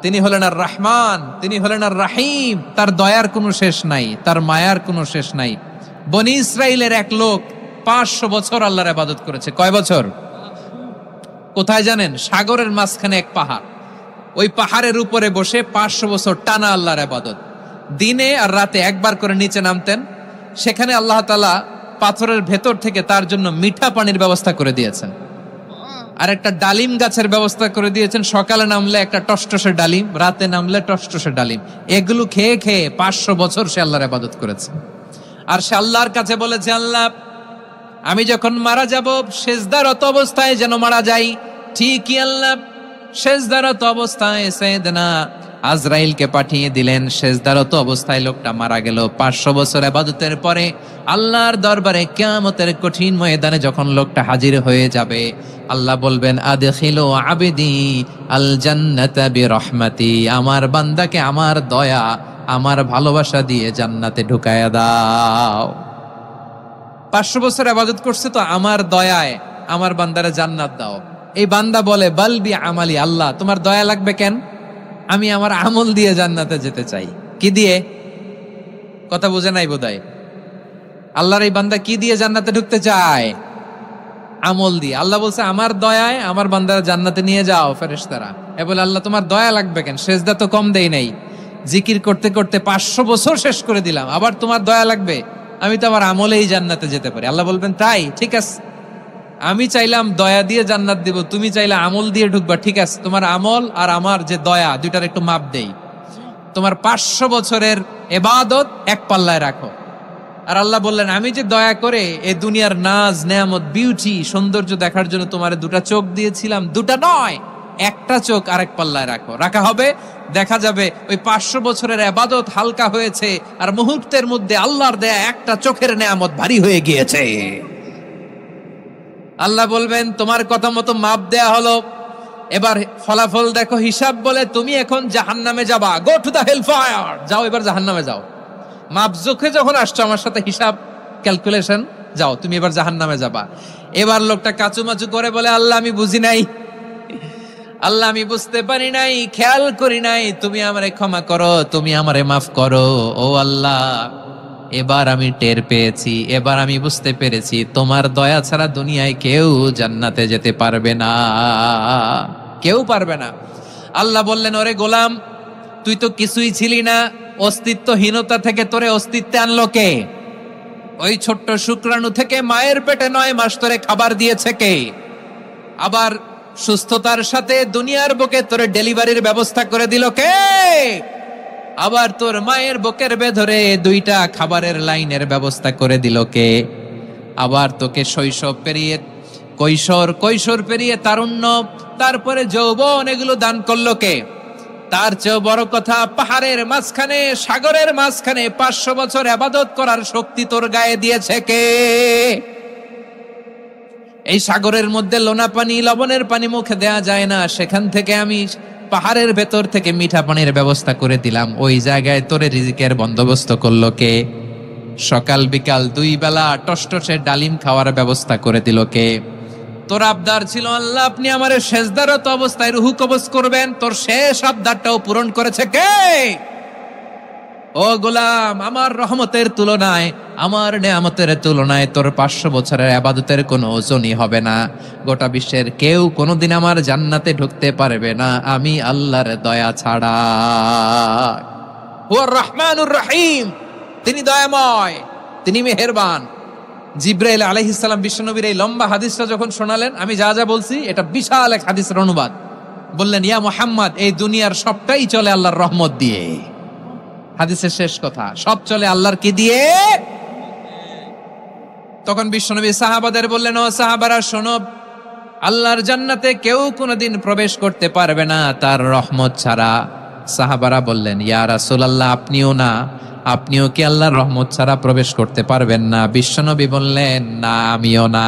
তিনি হলেন আর রহমান, তিনি হলেন আর রাহিম। তার দয়ার কোনো শেষ নাই, তার মায়ার কোনো শেষ নাই। বনি ইসরাইলের এক লোক 500 বছর আল্লাহর ইবাদত করেছে। কয় বছর? কোথায় জানেন? সাগরের মাঝখানে এক পাহাড়, ওই পাহাড়ের উপরে বসে 500 বছর টানা আল্লাহর ইবাদত। দিনে আর রাতে একবার করে নিচে নামতেন। সেখানে আল্লাহ তাআলা পাথরের ভেতর থেকে তার জন্য মিঠা পানির ব্যবস্থা করে দিয়েছেন, আর একটা ডালিম গাছের ব্যবস্থা করে দিয়েছেন। সকালে নামলে একটা টসটসে ডালিম, রাতে নামলে টসটসে ডালিম। এগুলো খেয়ে খেয়ে 500 বছর সে আল্লাহর ইবাদত করেছে। আর সে আল্লাহর কাছে বলেছে, আল্লাহ আমি যখন মারা যাব সেজদারত অবস্থায় যেন মারা যাই। ঠিকই আল্লাহ সেজদারত অবস্থায় সাইয়েদনা আজরাইলকে পাঠিয়ে দিলেন। সেজদারত অবস্থায় লোকটা মারা গেল। 500 বছর ইবাদতের পরে আল্লাহর দরবারে কিয়ামতের কঠিন ময়দানে যখন লোকটা হাজির হয়ে যাবে, আল্লাহ বলবেন, আদখিলু আবদি আল জান্নাতা বিরহমাতি, আমার বান্দাকে আমার দয়া, আমার ভালোবাসা দিয়ে জান্নাতে ঢুকায়া দাও। 500 বছর ইবাদত করছে তো আমার দয়ায় আমার বান্দারে জান্নাত দাও। এই বান্দা বলে, বালবি আমালি, আল্লাহ তোমার দয়া লাগবে কেন? আমি আমার আমল দিয়ে জান্নাতে যেতে চাই। কি দিয়ে? কথা বুঝে নাই বোধহয়। আল্লাহর এই বান্দা কি দিয়ে জান্নাতে ঢুকতে চায়? আমল দিয়ে। আল্লাহ বলছে, আমার দয়ায় আমার বান্দারা জান্নাতে নিয়ে যাও ফেরেশতারা। এ বলে, আল্লাহ তোমার দয়া লাগবে কেন? সেজদা তো কম দেই নাই, জিকির করতে করতে 500 বছর শেষ করে দিলাম, আবার তোমার দয়া লাগবে? আমি তো আমার আমলেই জান্নাতে যেতে পারি। আল্লাহ বলবেন, তাই ঠিক আছে, আমি চাইলাম দয়া দিয়ে জান্নাত দিব, তুমি চাইলে আমল দিয়ে ঢুকবা। ঠিক আছে, তোমার আমল আর আমার যে দয়া, দুইটার একটু মাপ দেই। তোমার 500 বছরের ইবাদত এক পাল্লায় রাখো। আর আল্লাহ বললেন, আমি যে দয়া করে এই দুনিয়ার নাজ নেয়ামত বিউটি সৌন্দর্য দেখার জন্য তোমার 2টা চোখ দিয়েছিলাম, 2টা নয়, একটা চোখ আরেক পাল্লায় রাখো। রাখা হবে, দেখা যাবে ওই 500 বছরের ইবাদত হালকা হয়েছে, আর মুহূর্তের মধ্যে আল্লাহর দেয়া একটা চোখের নেয়ামত ভারী হয়ে গিয়েছে। আল্লাহ বলবেন, তোমার কথা মতো মাপ দেয়া হলো, এবার ফলাফল দেখো, হিসাব বলে তুমি এখন জাহান্নামে যাবা। Go to the hell fire, যাও এবার জাহান্নামে যাও। মাপজোখে যখন আসছো আমার সাথে হিসাব ক্যালকুলেশন, যাও তুমি এবার জাহান্নামে যাবা। এবার লোকটা কাচুমাচু করে বলে, আল্লাহ আমি বুঝি নাই, আল্লাহ আমি বুঝতে পারি নাই, খেয়াল করি নাই, তুমি আমারে ক্ষমা করো, তুমি আমারে মাফ করো। ও আল্লাহ, এবার আমি টের পেয়েছি, এবার আমি বুঝতে পেরেছি তোমার দয়া ছাড়া দুনিয়ায় কেউ জান্নাতে যেতে পারবে না, কেউ পারবে না। আল্লাহ বললেন, ওরে গোলাম, তুই তো কিছুই ছিলি না, অস্তিত্বহীনতা থেকে তোরে অস্তিত্বে আনলো কে? ওই ছোট্ট শুক্রাণু থেকে মায়ের পেটে 9 মাস তোরে খাবার দিয়েছে কে? আবার সুস্থতার সাথে দুনিয়ার বুকে তোরে ডেলিভারির ব্যবস্থা করে দিল কে? আবার তোর মায়ের বুকের ভেতরে 2টা খাবারের লাইনের ব্যবস্থা করে দিল কে? আবার তোকে শৈশব পেরিয়ে কৈশোর পেরিয়ে তারুণ্য, তারপরে যৌবন, এগুলো দান করলো কে? তার চেয়েও বড় কথা, পাহাড়ের মাঝখানে, সাগরের মাঝখানে 500 বছর ইবাদত করার শক্তি তোর গায়ে দিয়েছে কে? এই সাগরের মধ্যে লোনা পানি, লবণের পানি মুখে দেয়া যায় না, সেখান থেকে আমি পাহাড়ের ভেতর থেকে মিঠা পানির ব্যবস্থা করে দিলাম। ওই জায়গায় তোরে রিজিকের বন্দোবস্ত করলো কে? সকাল বিকাল 2 বেলা টসটসে ডালিম খাওয়ার ব্যবস্থা করে দিল কে? তোর আবদার ছিল, আল্লাহ আপনি আমারে সেজদারত অবস্থায় রুহু কবজ করবেন, তোর শেষ আবদারটাও পূরণ করেছে কে? ও গোলাম, আমার রহমতের তুলনায়, আমার নেয়ামতের তুলনায় তোর 500 বছরের ইবাদতের কোনো ওজনই হবে না। গোটা বিশ্বের কেউ কোনোদিন আমার জান্নাতে ঢুকতে পারবে না আমি আল্লাহর দয়া ছাড়া। হুয়ার রহমানুর রহিম, তিনি দয়াময়, তিনি মেহেরবান। জিব্রাইল আলাইহিস সালাম বিশ্বনবীর এই লম্বা হাদিসটা যখন শোনালেন, আমি যা যা বলছি এটা বিশাল এক হাদিসের অনুবাদ। বললেন, ইয়া মুহাম্মদ, এই দুনিয়ার সবটাই চলে আল্লাহর রহমত দিয়ে। হাদিসের শেষ কথা, সব চলে আল্লাহর কি দিয়ে? তখন বিশ্বনবী সাহাবাদের বললেন, ও সাহাবারা শোনো, আল্লাহর জান্নাতে কেউ কোনোদিন প্রবেশ করতে পারবে না তার রহমত ছাড়া। সাহাবারা বললেন, ইয়া রাসূলুল্লাহ, আপনিও না, আপনিও কি আল্লাহর রহমত ছাড়া প্রবেশ করতে পারবেন না? বিশ্বনবী বললেন, না, আমিও না,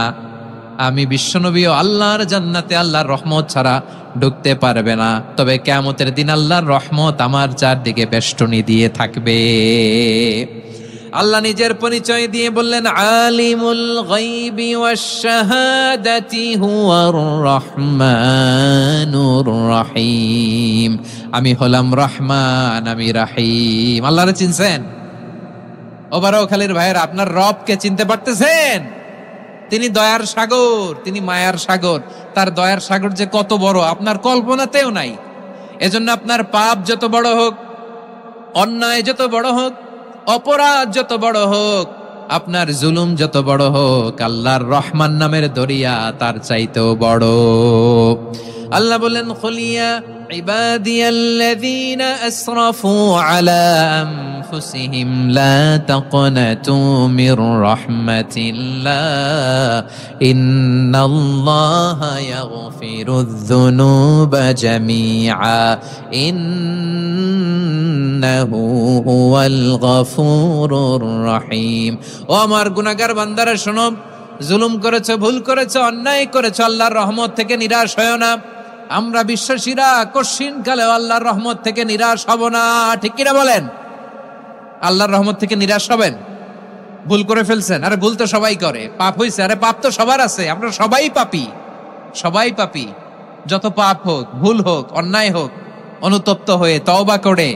আমি বিশ্বনবীও আল্লাহর জান্নাতে আল্লাহর রহমত ছাড়া ঢুকতে পারবে না। তবে কিয়ামতের দিন আল্লাহর রহমত আমার চারদিকে বেষ্টনী দিয়ে থাকবে। আল্লাহ নিজের পরিচয় দিয়ে বললেন, আলিমুল গায়বি ওয়াশ শাহাদাতি হুয়ার রহমানুর রহিম। আমি হলাম রহমান, আমি রহিম। আল্লাহরে চিনছেন? ওবারও খালির ভাইয়ের, আপনার রবকে চিনতে পারতেছেন? তিনি দয়ার সাগর, তিনি মায়ার সাগর। তার দয়ার সাগর যে কত বড় আপনার কল্পনাতেও নাই। এজন্য আপনার পাপ যত বড় হোক, অন্যায় যত বড় হোক, অপরাধ যত বড় হোক, আপনার জুলুম যত বড় হোক, আল্লাহর রহমান নামের দরিয়া তার চাইতেও বড়। আল্লাহ বললেন, খুলিয়া ইবাদিয়াল্লাযীনা আসরাফু আলা আনফুসিহিম লা তাকনাতু মির রাহমাতিল্লাহ ইন্নাল্লাহা ইয়াগফিরুয যুনুবা জামিআ ইন্নাহু হুয়াল গফুরুর রহিম। ও আমার গুনাহগার বান্দারা শোনো, জুলুম করেছো, ভুল করেছো, অন্যায় করেছো, আল্লাহর রহমত থেকে নিরাশ হয়ো না। আমরা বিশ্বাসীরা কশিনকালে আল্লাহর রহমত থেকে নিরাশ হব না, ঠিক কিনা বলেন? আল্লাহর রহমত থেকে নিরাশ হবেন? ভুল করে ফেলছেন, আরে ভুল তো সবাই করে। পাপ হয়েছে, আরে পাপ তো সবার আছে, আমরা সবাই পাপী, সবাই পাপী। যত পাপ হোক, ভুল হোক, অন্যায় হোক, অনুতপ্ত হয়ে তওবা করে,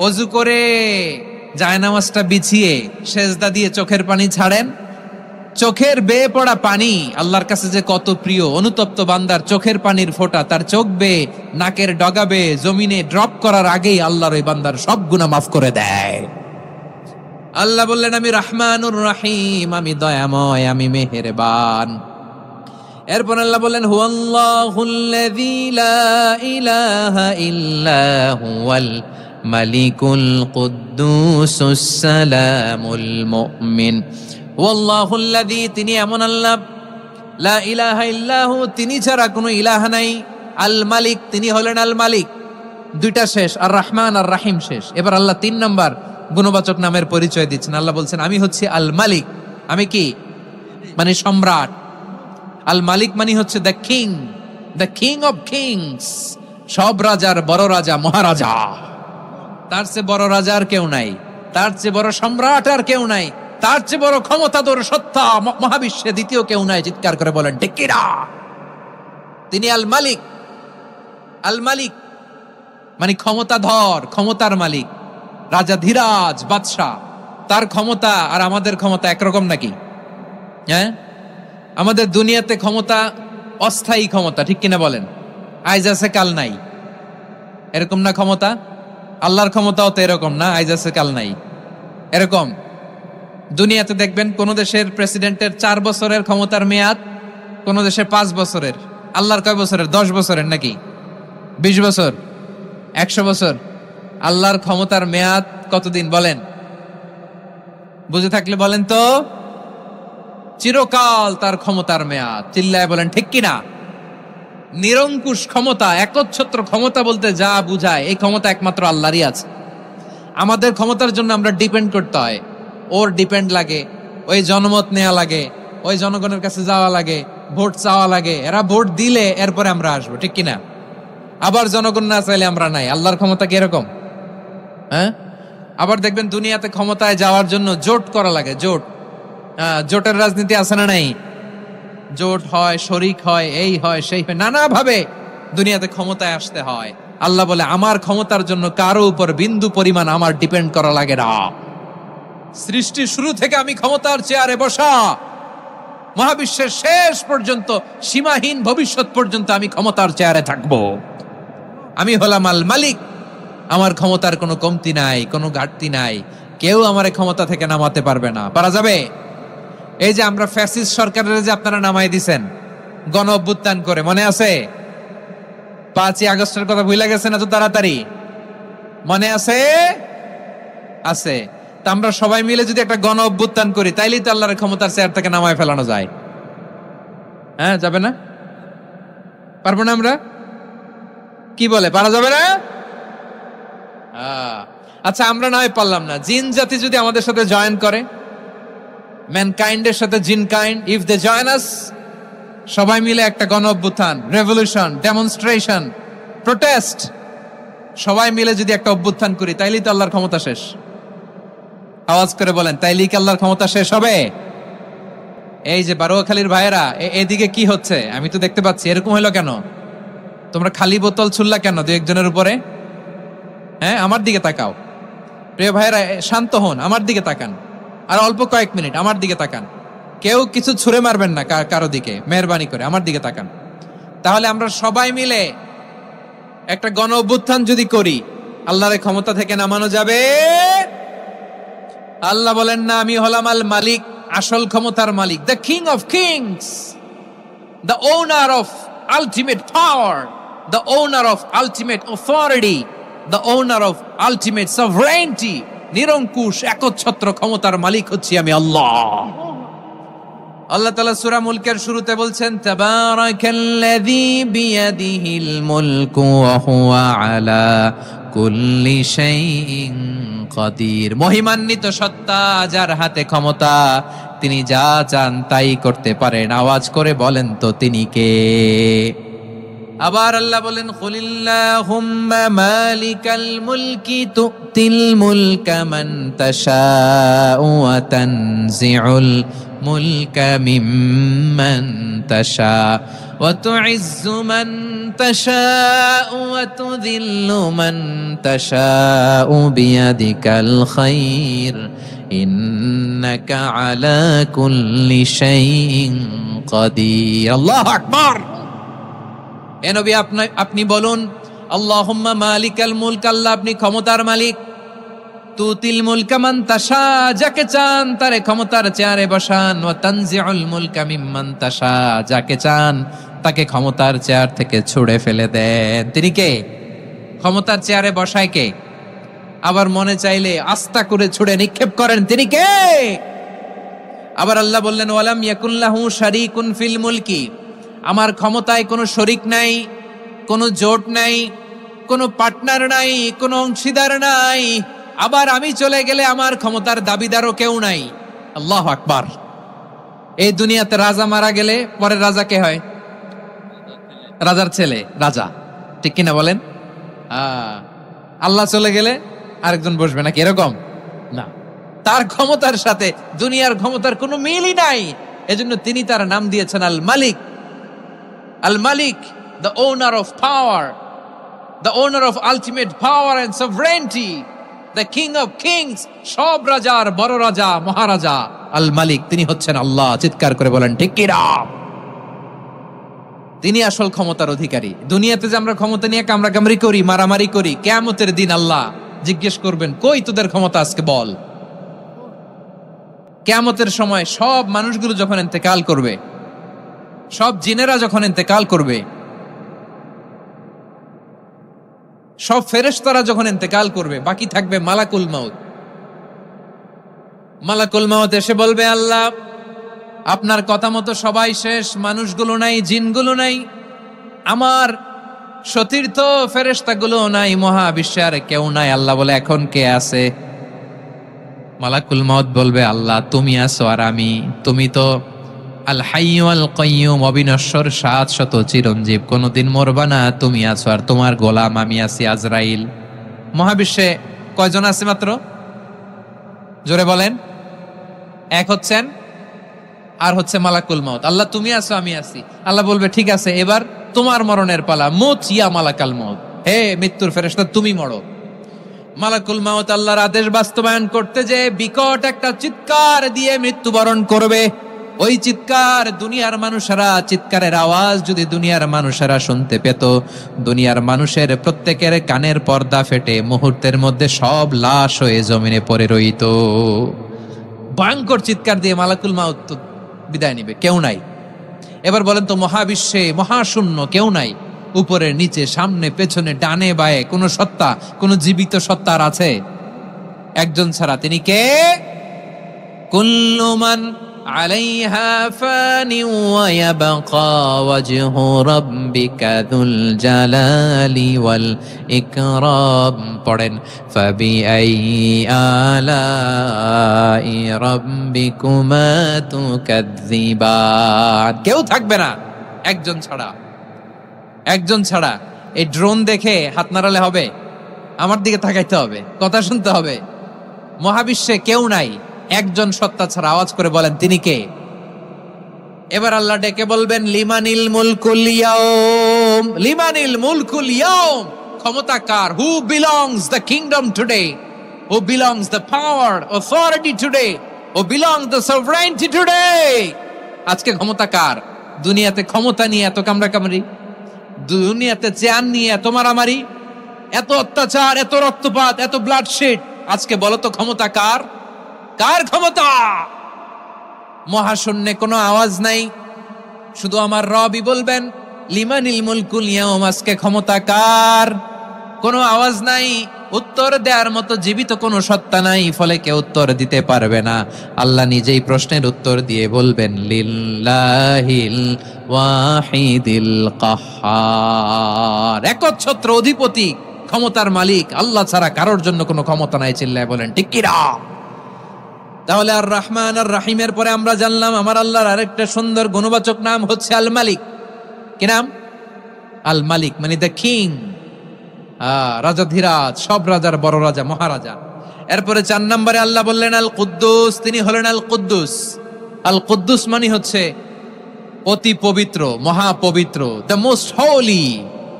ওযু করে, জায়নামাজটা বিছিয়ে সেজদা দিয়ে চোখের পানি ছাড়েন। চোখের বেয়ে পড়া পানি আল্লাহর কাছে যে কত প্রিয়। অনুতপ্ত বান্দার চোখের পানির ফোঁটা তার চোখ বেয়ে, নাকের ডগা বেয়ে জমিনে ড্রপ করার আগেই আল্লাহর ওই বান্দার সব গুনাহ মাফ করে দেয়। আল্লাহ বললেন, আমি রহমানুর রহিম, আমি দয়াময়, আমি মেহেরবান। এরপর আল্লাহ বললেন, হুয়াল্লাহুল্লাযী লা ইলাহা ইল্লা হুয়াল মালিকুল কুদ্দুসুস সালামুল মুমিন। ওয়াল্লাহুল্লাযী, তিনি এমন আল্লাহ, লা ইলাহা ইল্লাহু, তিনি ছাড়া কোনো ইলাহ নাই। আল মালিক, তিনি হলেন আল মালিক। 2টা শেষ, আর রহমান আর রাহিম শেষ। এবার আল্লাহ 3 নম্বর গুণবাচক নামের পরিচয় দিচ্ছেন। আল্লাহ বলছেন, আমি হচ্ছি আল মালিক। আমি কি? মানে সম্রাট। আল মালিক মানে হচ্ছে the king, the king of kings. সব রাজার বড় রাজা, মহারাজা। তার চেয়ে বড় রাজা আর কেউ নাই, তার চেয়ে বড় সম্রাট আর কেউ নাই, তার চেয়ে বড় ক্ষমতাধর সত্তা মহাবিশ্বে দ্বিতীয় কেউ নাই। চিৎকার করে বলেন ঠিক কিনা? তিনি আল মালিক। আল মালিক মানে ক্ষমতাধর, ক্ষমতার মালিক, রাজা ধীরাজ বাদশাহ। তার ক্ষমতা আর আমাদের ক্ষমতা একরকম নাকি? হ্যাঁ, আমাদের দুনিয়াতে ক্ষমতা অস্থায়ী ক্ষমতা, ঠিক কিনা বলেন? আইজ আছে কাল নাই, এরকম না ক্ষমতা? আল্লাহর ক্ষমতাও তো এরকম না, আইজ আছে কাল নাই এরকম। দুনিয়াতে দেখবেন কোন দেশের প্রেসিডেন্টের 4 বছরের ক্ষমতার মেয়াদ, কোন দেশে 5 বছরের। আল্লাহর কয় বছরের? 10 বছরের নাকি 20 বছর, 100 বছর? আল্লাহর ক্ষমতার মেয়াদ কতদিন বলেন? বুঝে থাকলে বলেন তো। চিরকাল তার ক্ষমতার মেয়াদ। চিল্লায় বলেন ঠিক কিনা? নিরঙ্কুশ ক্ষমতা, একচ্ছত্র ক্ষমতা বলতে যা বুঝায়, এই ক্ষমতা একমাত্র আল্লাহরই আছে। আমাদের ক্ষমতার জন্য আমরা ডিপেন্ড করতে হয়, ওর ডিপেন্ড লাগে, ওই জনমত নেওয়া লাগে, ওই জনগণের কাছে যাওয়া লাগে, ভোট চাওয়া লাগে, এরা ভোট দিলে এরপরে আমরা আসবো, ঠিক কিনা? আবার জনগণ না চাইলে আমরা নাই। আল্লাহর ক্ষমতা কি এরকম? হ্যাঁ, আবার দেখবেন দুনিয়াতে ক্ষমতায় যাওয়ার জন্য জোট করা লাগে। জোট, জোটের রাজনীতি আছে না নাই? জোট হয়, শরিক হয়, এই হয় সেই হয়, নানা ভাবে দুনিয়াতে ক্ষমতায় আসতে হয়। আল্লাহ বলে আমার ক্ষমতার জন্য কারো উপর বিন্দু পরিমাণ আমার ডিপেন্ড করা লাগে না। সৃষ্টির শুরু থেকে আমি ক্ষমতার চেয়ারে বসা, মহাবিশ্বের শেষ পর্যন্ত, সীমাহীন ভবিষ্যৎ পর্যন্ত আমি ক্ষমতার চেয়ারে থাকবো। আমি হলাম আল মালিক। আমার ক্ষমতার কোনো কমতি নাই, কোনো ঘাটতি নাই। কেউ আমার ক্ষমতা থেকে নামাতে পারবে না। পারা যাবে? এই যে আমরা ফ্যাসিস্ট সরকারের যে আপনারা নামাই দিছেন গণ অভ্যুত্থান করে, মনে আছে? 5ই আগস্টের কথা ভুলে গেছেন এত তাড়াতাড়ি? মনে আছে? আছে। তা আমরা সবাই মিলে যদি একটা গণ অভ্যুত্থান করি, তাইলেই তো আল্লাহর ক্ষমতার চেয়ার থেকে নামায় ফেলানো যায়। হ্যাঁ, যাবে না? পারবো না আমরা? কি বলে, পারা যাবে না? আচ্ছা, আমরা নয় পারলাম না, জিন জাতি যদি আমাদের সাথে জয়েন করে, ম্যানকাইন্ডের সাথে জিনকাইন্ড, ইফ দে জয়েন আস, সবাই মিলে একটা গণ অভ্যুত্থান, রেভলিউশন, ডেমনস্ট্রেশন, প্রোটেস্ট, সবাই মিলে যদি একটা অভ্যুত্থান করি, তাইলেই তো আল্লাহর ক্ষমতা শেষ। আওয়াজ করে বলেন, তাইলেই কি আল্লাহর ক্ষমতা শেষ হবে? এই যে বারোয়াখালীর ভাইয়েরা, এদিকে কি হচ্ছে আমি তো দেখতে পাচ্ছি, এরকম হলো কেন? তোমরা খালি বোতল ছুড়লা কেন 2-1 জনের উপরে? হ্যাঁ, আমার দিকে তাকাও। প্রিয় ভাইয়েরা, শান্ত হন, আমার দিকে তাকান, আর অল্প কয়েক মিনিট আমার দিকে তাকান। কেউ কিছু ছুঁড়ে মারবেন না কারো দিকে, মেহরবানি করে আমার দিকে তাকান। তাহলে আমরা সবাই মিলে একটা গণ অভ্যুত্থান যদি করি, আল্লাহর ক্ষমতা থেকে নামানো যাবে? আল্লাহ বলেন না, আমি হলাম আল মালিক, আসল ক্ষমতার মালিক, the king of kings, the owner of ultimate power, the owner of ultimate authority, the owner of ultimate sovereignty. নিরঙ্কুশ একচ্ছত্র ক্ষমতার মালিক হচ্ছি আমি আল্লাহ। আল্লাহ তাআলা সূরা মুলকের শুরুতে বলছেন, তাবারাকাল্লাযী বিয়াদিহিল মুলকু ওয়া হুয়া আলা কুল্লি শাইইন কাদির। মহিমান্বিত সত্তা, যার হাতে ক্ষমতা, তিনি যা চান তাই করতে পারেন। আওয়াজ করে বলেন তো তিনি কে? আবার আল্লাহ বলেন, কুলিল্লাহুম্মা মালিকাল মুলকি তুতিল মুলকা মান তাশাউ ওয়া তানজিউল মুলকা মিম্মান তাশা ওয়া তুইজ্জু মান তাশাউ ওয়া তুযিল্লু মান তাশাউ বিয়াদিকাল খায়র ইন্নাকা আলা কুল্লি শাইইন কাদির। আল্লাহু আকবার। এ নবী, আপনি বলুন, আল্লাহুম্মা মালিকাল মুলক, আল্লাহ আপনি ক্ষমতার মালিক, তুতিল মুলকা মান তাশা, যাকে চান তারে ক্ষমতার চেয়ারে বসান, ওয়া তানজিউল মুলকা মিম্মান তাশা, যাকে চান তাকে ক্ষমতার চেয়ার থেকে ছুঁড়ে ফেলে দেন। তিনি কে? ক্ষমতার চেয়ারে বসায় কে? আবার মনে চাইলে আস্থা করে ছুঁড়ে নিক্ষেপ করেন, তিনি কে? আবার আল্লাহ বললেন, ওয়ালাম ইয়াকুল্লাহু শারীকুন ফিল মুলকি, আমার ক্ষমতায় কোনো শরিক নাই, কোনো জোট নাই, কোনো পার্টনার নাই, কোনো অংশীদার নাই। আবার আমি চলে গেলে আমার ক্ষমতার দাবিদারও কেউ নাই। আল্লাহু আকবার। এই দুনিয়াতে রাজা মারা গেলে পরের রাজা কে হয়? রাজার ছেলে রাজা, ঠিক কিনা বলেন? আল্লাহ চলে গেলে আরেকজন বসবে নাকি এরকম? না, তার ক্ষমতার সাথে দুনিয়ার ক্ষমতার কোনো মিলই নাই। এজন্য তিনি তার নাম দিয়েছেন আল মালিক। আল মালিক, the owner of power, the owner of ultimate power and sovereignty, the king of kings, সব রাজার বড় রাজা, মহারাজা আল মালিক, তিনি হচ্ছেন আল্লাহ। চিৎকার করে বলেন ঠিক কি না? তিনি আসল ক্ষমতার অধিকারী। দুনিয়াতে যে আমরা ক্ষমতা নিয়ে কামড়াকামড়ি করি, মারামারি করি, কিয়ামতের দিন আল্লাহ জিজ্ঞেস করবেন, কই তোদের ক্ষমতা আজকে বল। কিয়ামতের সময় সব মানুষগুলো যখন ইন্তেকাল করবে, সব জিনেরা যখন ইন্তেকাল করবে, সব ফেরেশতারা যখন ইন্তেকাল করবে, বাকি থাকবে মালাকুল মাউত। মালাকুল মাউত এসে বলবে, আল্লাহ আপনার কথা মতো সবাই শেষ, মানুষগুলো নাই, জিনগুলো নাই, আমার সতীর্থ ফেরেশতাগুলো নাই, মহাবিশ্বে আর কেউ নাই। আল্লাহ বলে, এখন কে আছে? মালাকুল মাউত বলবে, আল্লাহ তুমি আছো আর আমি। তুমি তো আল হাইয়্যু আল কাইয়্যুম, অবিনশ্বর, শাশ্বত, চিরঞ্জীব, কোনদিন মরবা না, তুমি আছো আর তোমার গোলাম আমি আছি আজরাইল। মহাবিশ্বে কয়জন আছে মাত্র? জোরে বলেন। এক হচ্ছেন, আর হচ্ছে মালাকুল মাউত। আল্লাহ তুমি আছো আমি আছি। আল্লাহ বলবে, ঠিক আছে, এবার তোমার মরণের পালা, মুত ইয়া মালাকাল মাউত, হে মৃত্যুর ফেরেশতা তুমি মরো। মালাকুল মাউত আল্লাহর আদেশ বাস্তবায়ন করতে যে বিকট একটা চিৎকার দিয়ে মৃত্যুবরণ করবে। ওই চিৎকার দুনিয়ার মানুষেরা, চিৎকারের আওয়াজ যদি দুনিয়ার মানুষেরা শুনতে পেত, দুনিয়ার মানুষের প্রত্যেকের কানের পর্দা ফেটে মুহূর্তের মধ্যে সব লাশ হয়ে জমিনে পড়ে রইত। ভয়ঙ্কর চিৎকার দিয়ে মালাকুল মাউত বিদায় নিবে, কেউ নাই। এবার বলেন তো, মহাবিশ্বে মহাশূন্য, কেউ নাই, উপরে নিচে সামনে পেছনে ডানে বায়ে কোন সত্তা, কোন জীবিত সত্তার আছে? একজন ছাড়া, তিনি কে? কুল্লু মান আলাইহা ফানি ওয়া ইয়াবকা ওয়াজহু রাব্বিকা যুল জালালি ওয়াল ইকরাম। পড়েন, ফাবিআইয়ি আলাই রাব্বিকুমা তুকাযযিবান। কেউ থাকবে না একজন ছাড়া, একজন ছাড়া। এই ড্রোন দেখে হাত নাড়ালে হবে? আমার দিকে তাকাইতে হবে, কথা শুনতে হবে। মহাবিশ্বে কেউ নাই, একজন সত্তা ছাড়া। আওয়াজ করে বলেন, তিনি কে? এবার আল্লাহ ডেকে বলবেন, লিমানিল মুলকুল ইয়াউম, লিমানিল মুলকুল ইয়াউম। ক্ষমতা কার? Who belongs the kingdom today, who belongs the power authority today, who belongs the sovereignty today. আজকে ক্ষমতা কার? দুনিয়াতে ক্ষমতা নিয়ে এত কামড়াকামড়ি, দুনিয়াতে চেয়ার নিয়ে এত মারামারি, এত অত্যাচার, এত রক্তপাত, এত ব্লাডশেড। আজকে বলো তো ক্ষমতা কার? কার ক্ষমতা? মহাশূন্যে কোনো আওয়াজ নাই, শুধু আমার রবই বলবেন, লিমানিল মুলকুল ইয়াউম। আজকে ক্ষমতা কার? কোনো আওয়াজ নাই, উত্তর দেওয়ার মতো জীবিত কোনো সত্তা নাই, ফলে কেউ উত্তর দিতে পারবে না। আল্লাহ নিজেই প্রশ্নের উত্তর দিয়ে বলবেন, লিল্লাহিল ওয়াহিদিল কাহ্হার। একচ্ছত্র অধিপতি, ক্ষমতার মালিক আল্লাহ ছাড়া কারোর জন্য কোনো ক্ষমতা নাই। চিল্লায় বলেন ঠিক কি না? তাহলে আর রহমান আর রাহিমের পরে আমরা জানলাম আমার আল্লাহর আরেকটা সুন্দর গুণবাচক নাম হচ্ছে আল মালিক। কি নাম? আল মালিক, মানে দ্য কিং, রাজাধিরাজ, সব রাজার বড় রাজা, মহারাজা। এরপরে 4 নম্বরে আল্লাহ বললেন আল কুদ্দুস, তিনি হলেন আল কুদ্দুস। আল কুদ্দুস মানে হচ্ছে অতি পবিত্র, মহাপবিত্র, the most holy,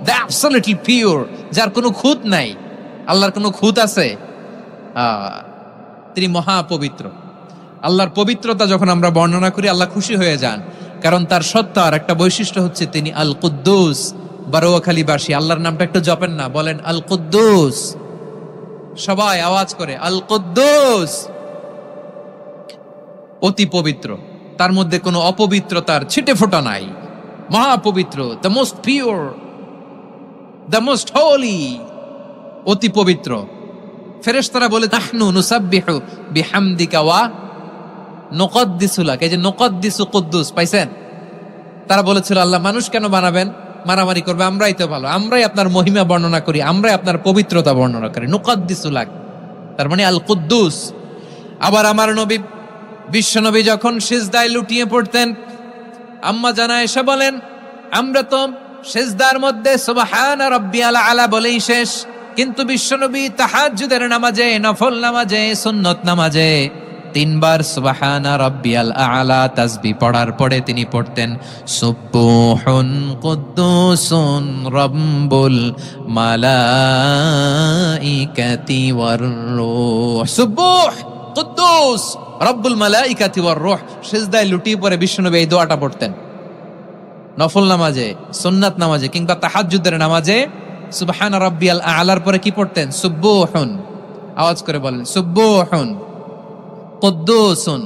the absolutely pure, যার কোনো খুঁত নাই। আল্লাহর কোনো খুঁত আছে? তিনি মহাপবিত্র। আল্লাহর পবিত্রতা যখন আমরা বর্ণনা করি, আল্লাহ খুশি হয়ে যান, কারণ তার সত্তার একটা বৈশিষ্ট্য হচ্ছে তিনি আল কুদ্দুস। বারোয়াখালীবাসী আল্লাহর নামটা একটু জপেন না, বলেন আল কুদ্দুস, সবাই আওয়াজ করে আল কুদ্দুস। অতি পবিত্র, তার মধ্যে কোনো অপবিত্রতার ছিটে ফোঁটা নাই, মহাপবিত্র, the most pure, the most holy, অতি পবিত্র। ফেরেশতারা বলে, নাহনু নুসাব্বিহু বিহামদিকা ওয়া নুকদ্দিসু লাক। এই যে নুকদ্দিসু কুদ্দুস পাইছেন? তারা বলেছিল, আল্লাহ মানুষ কেন বানাবেন, মারামারি করবে, আমরাই তো ভালো, আমরাই আপনার মহিমা বর্ণনা করি, আমরাই আপনার পবিত্রতা বর্ণনা করি। নুকদ্দিসু লাক, তার মানে আল কুদ্দুস। আবার আমার নবী, বিশ্ব নবী যখন সিজদায় লুটিয়ে পড়তেন, আম্মা জানা এসে বলেন, আমরা তো সিজদার মধ্যে সুবহান রাব্বিয়াল আলা বলেই শেষ, কিন্তু বিশ্বনবী তাহাজ্জুদের নামাজে, নফল নামাজে, সুন্নত নামাজে 3 বার সুবহানা রাব্বিয়াল আ'লা তাসবিহ পড়ার পরে তিনি পড়তেন সুবহুন কুদ্দুসুন রাব্বুল মালাইকাতি ওয়ার রূহ। সুবহ কুদ্দুস রব্বুল মালাইকাতি ওয়ার রূহ। সিজদায় লুটিয়ে পড়ে বিশ্বনবী এই দোয়াটা পড়তেন। নফল নামাজে, সুন্নাত নামাজে কিংবা তাহাজ্জুদের নামাজে সুবহানা রাব্বিয়াল আ'লার পরে কি পড়তেন? সুবহুন। আওয়াজ করে বলেন সুবহুন কুদ্দুসুন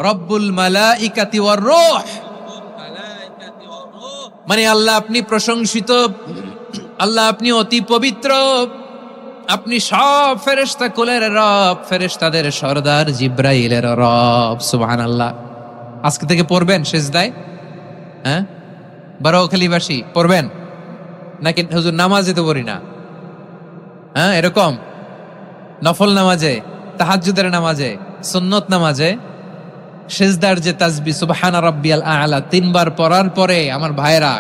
রব্বুল মালাইকাতি ওয়ার রূহ। মানে আল্লাহ আপনি প্রশংসিত, আল্লাহ আপনি অতি পবিত্র, আপনি সব ফেরেশতা কুলের রব, ফেরেশতাদের সরদার জিব্রাইলের রব। সুবহানাল্লাহ। আজকে থেকে পড়বেন সিজদায়? হ্যাঁ, বারোখালীবাসী পড়বেন নাকি হুজুর নামাজে তো পড়ি না? হ্যাঁ, এরকম নফল নামাজে, তাহাজ্জুদের নামাজে, সুন্নত নামাজে সিজদার যে তাসবিহ সুবহানা রাব্বিয়াল আ'লা 3 বার পড়ার পরে আমার ভাইরা,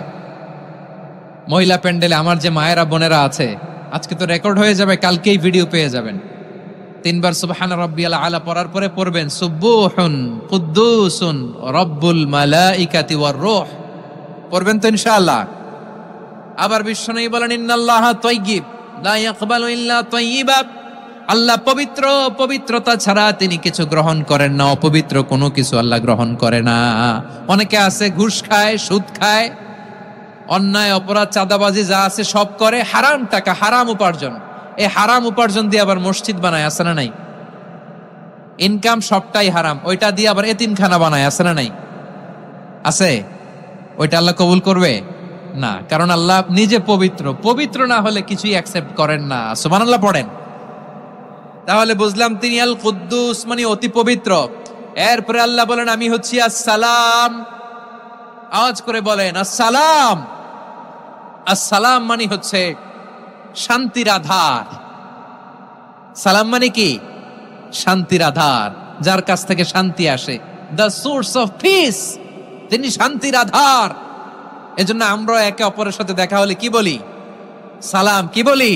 মহিলা প্যান্ডেলে আমার যে মায়েরা বোনেরা আছে, আজকে তো রেকর্ড হয়ে যাবে, কালকেই ভিডিও পেয়ে যাবেন। 3 বার সুবহানা রাব্বিয়াল আ'লা পড়ার পরে পড়বেন সুবহুন কুদ্দুসুন রব্বুল মালাইকাতি ওয়ার রূহ। পড়বেন তো ইনশাআল্লাহ। আবার বিশ্বনবী বলেন ইন্নাল্লাহা তাইয়্যিব লা ইয়াকবালু ইল্লা তাইয়্যিবা। আল্লাহ পবিত্র, পবিত্রতা ছাড়া তিনি কিছু গ্রহণ করেন না, অপবিত্র কোনো কিছু আল্লাহ গ্রহণ করে না। অনেকে আছে ঘুষ খায়, সুদ খায়, অন্যায় অপরাধ চাঁদাবাজি যা আছে সব করে, হারাম টাকা, হারাম উপার্জন। এই হারাম উপার্জন দিয়ে আবার মসজিদ বানায়, আছে না নাই? ইনকাম সবটাই হারাম, ওইটা দিয়ে আবার এতিমখানা বানায়, আছে না নাই? আছে। ওইটা আল্লাহ কবুল করবে না, কারণ আল্লাহ নিজে পবিত্র। পবিত্র না হলে কিছুই অ্যাকসেপ্ট করেন না। সুবহানাল্লাহ পড়েন। তাহলে বুঝলাম তিনি আল কুদ্দুস মানে অতি পবিত্র। এরপরে আল্লাহ বলেন আমি হচ্ছি আসসালাম। আওয়াজ করে বলেন আসসালাম। আসসালাম মানে হচ্ছে শান্তির আধার। সালাম মানে কি? শান্তির আধার, যার কাছ থেকে শান্তি আসে। দ্য সোর্স অফ পিস, তিনি শান্তির আধার। এজন্য আমরা একে অপরের সাথে দেখা হলে কি বলি? সালাম। কি বলি?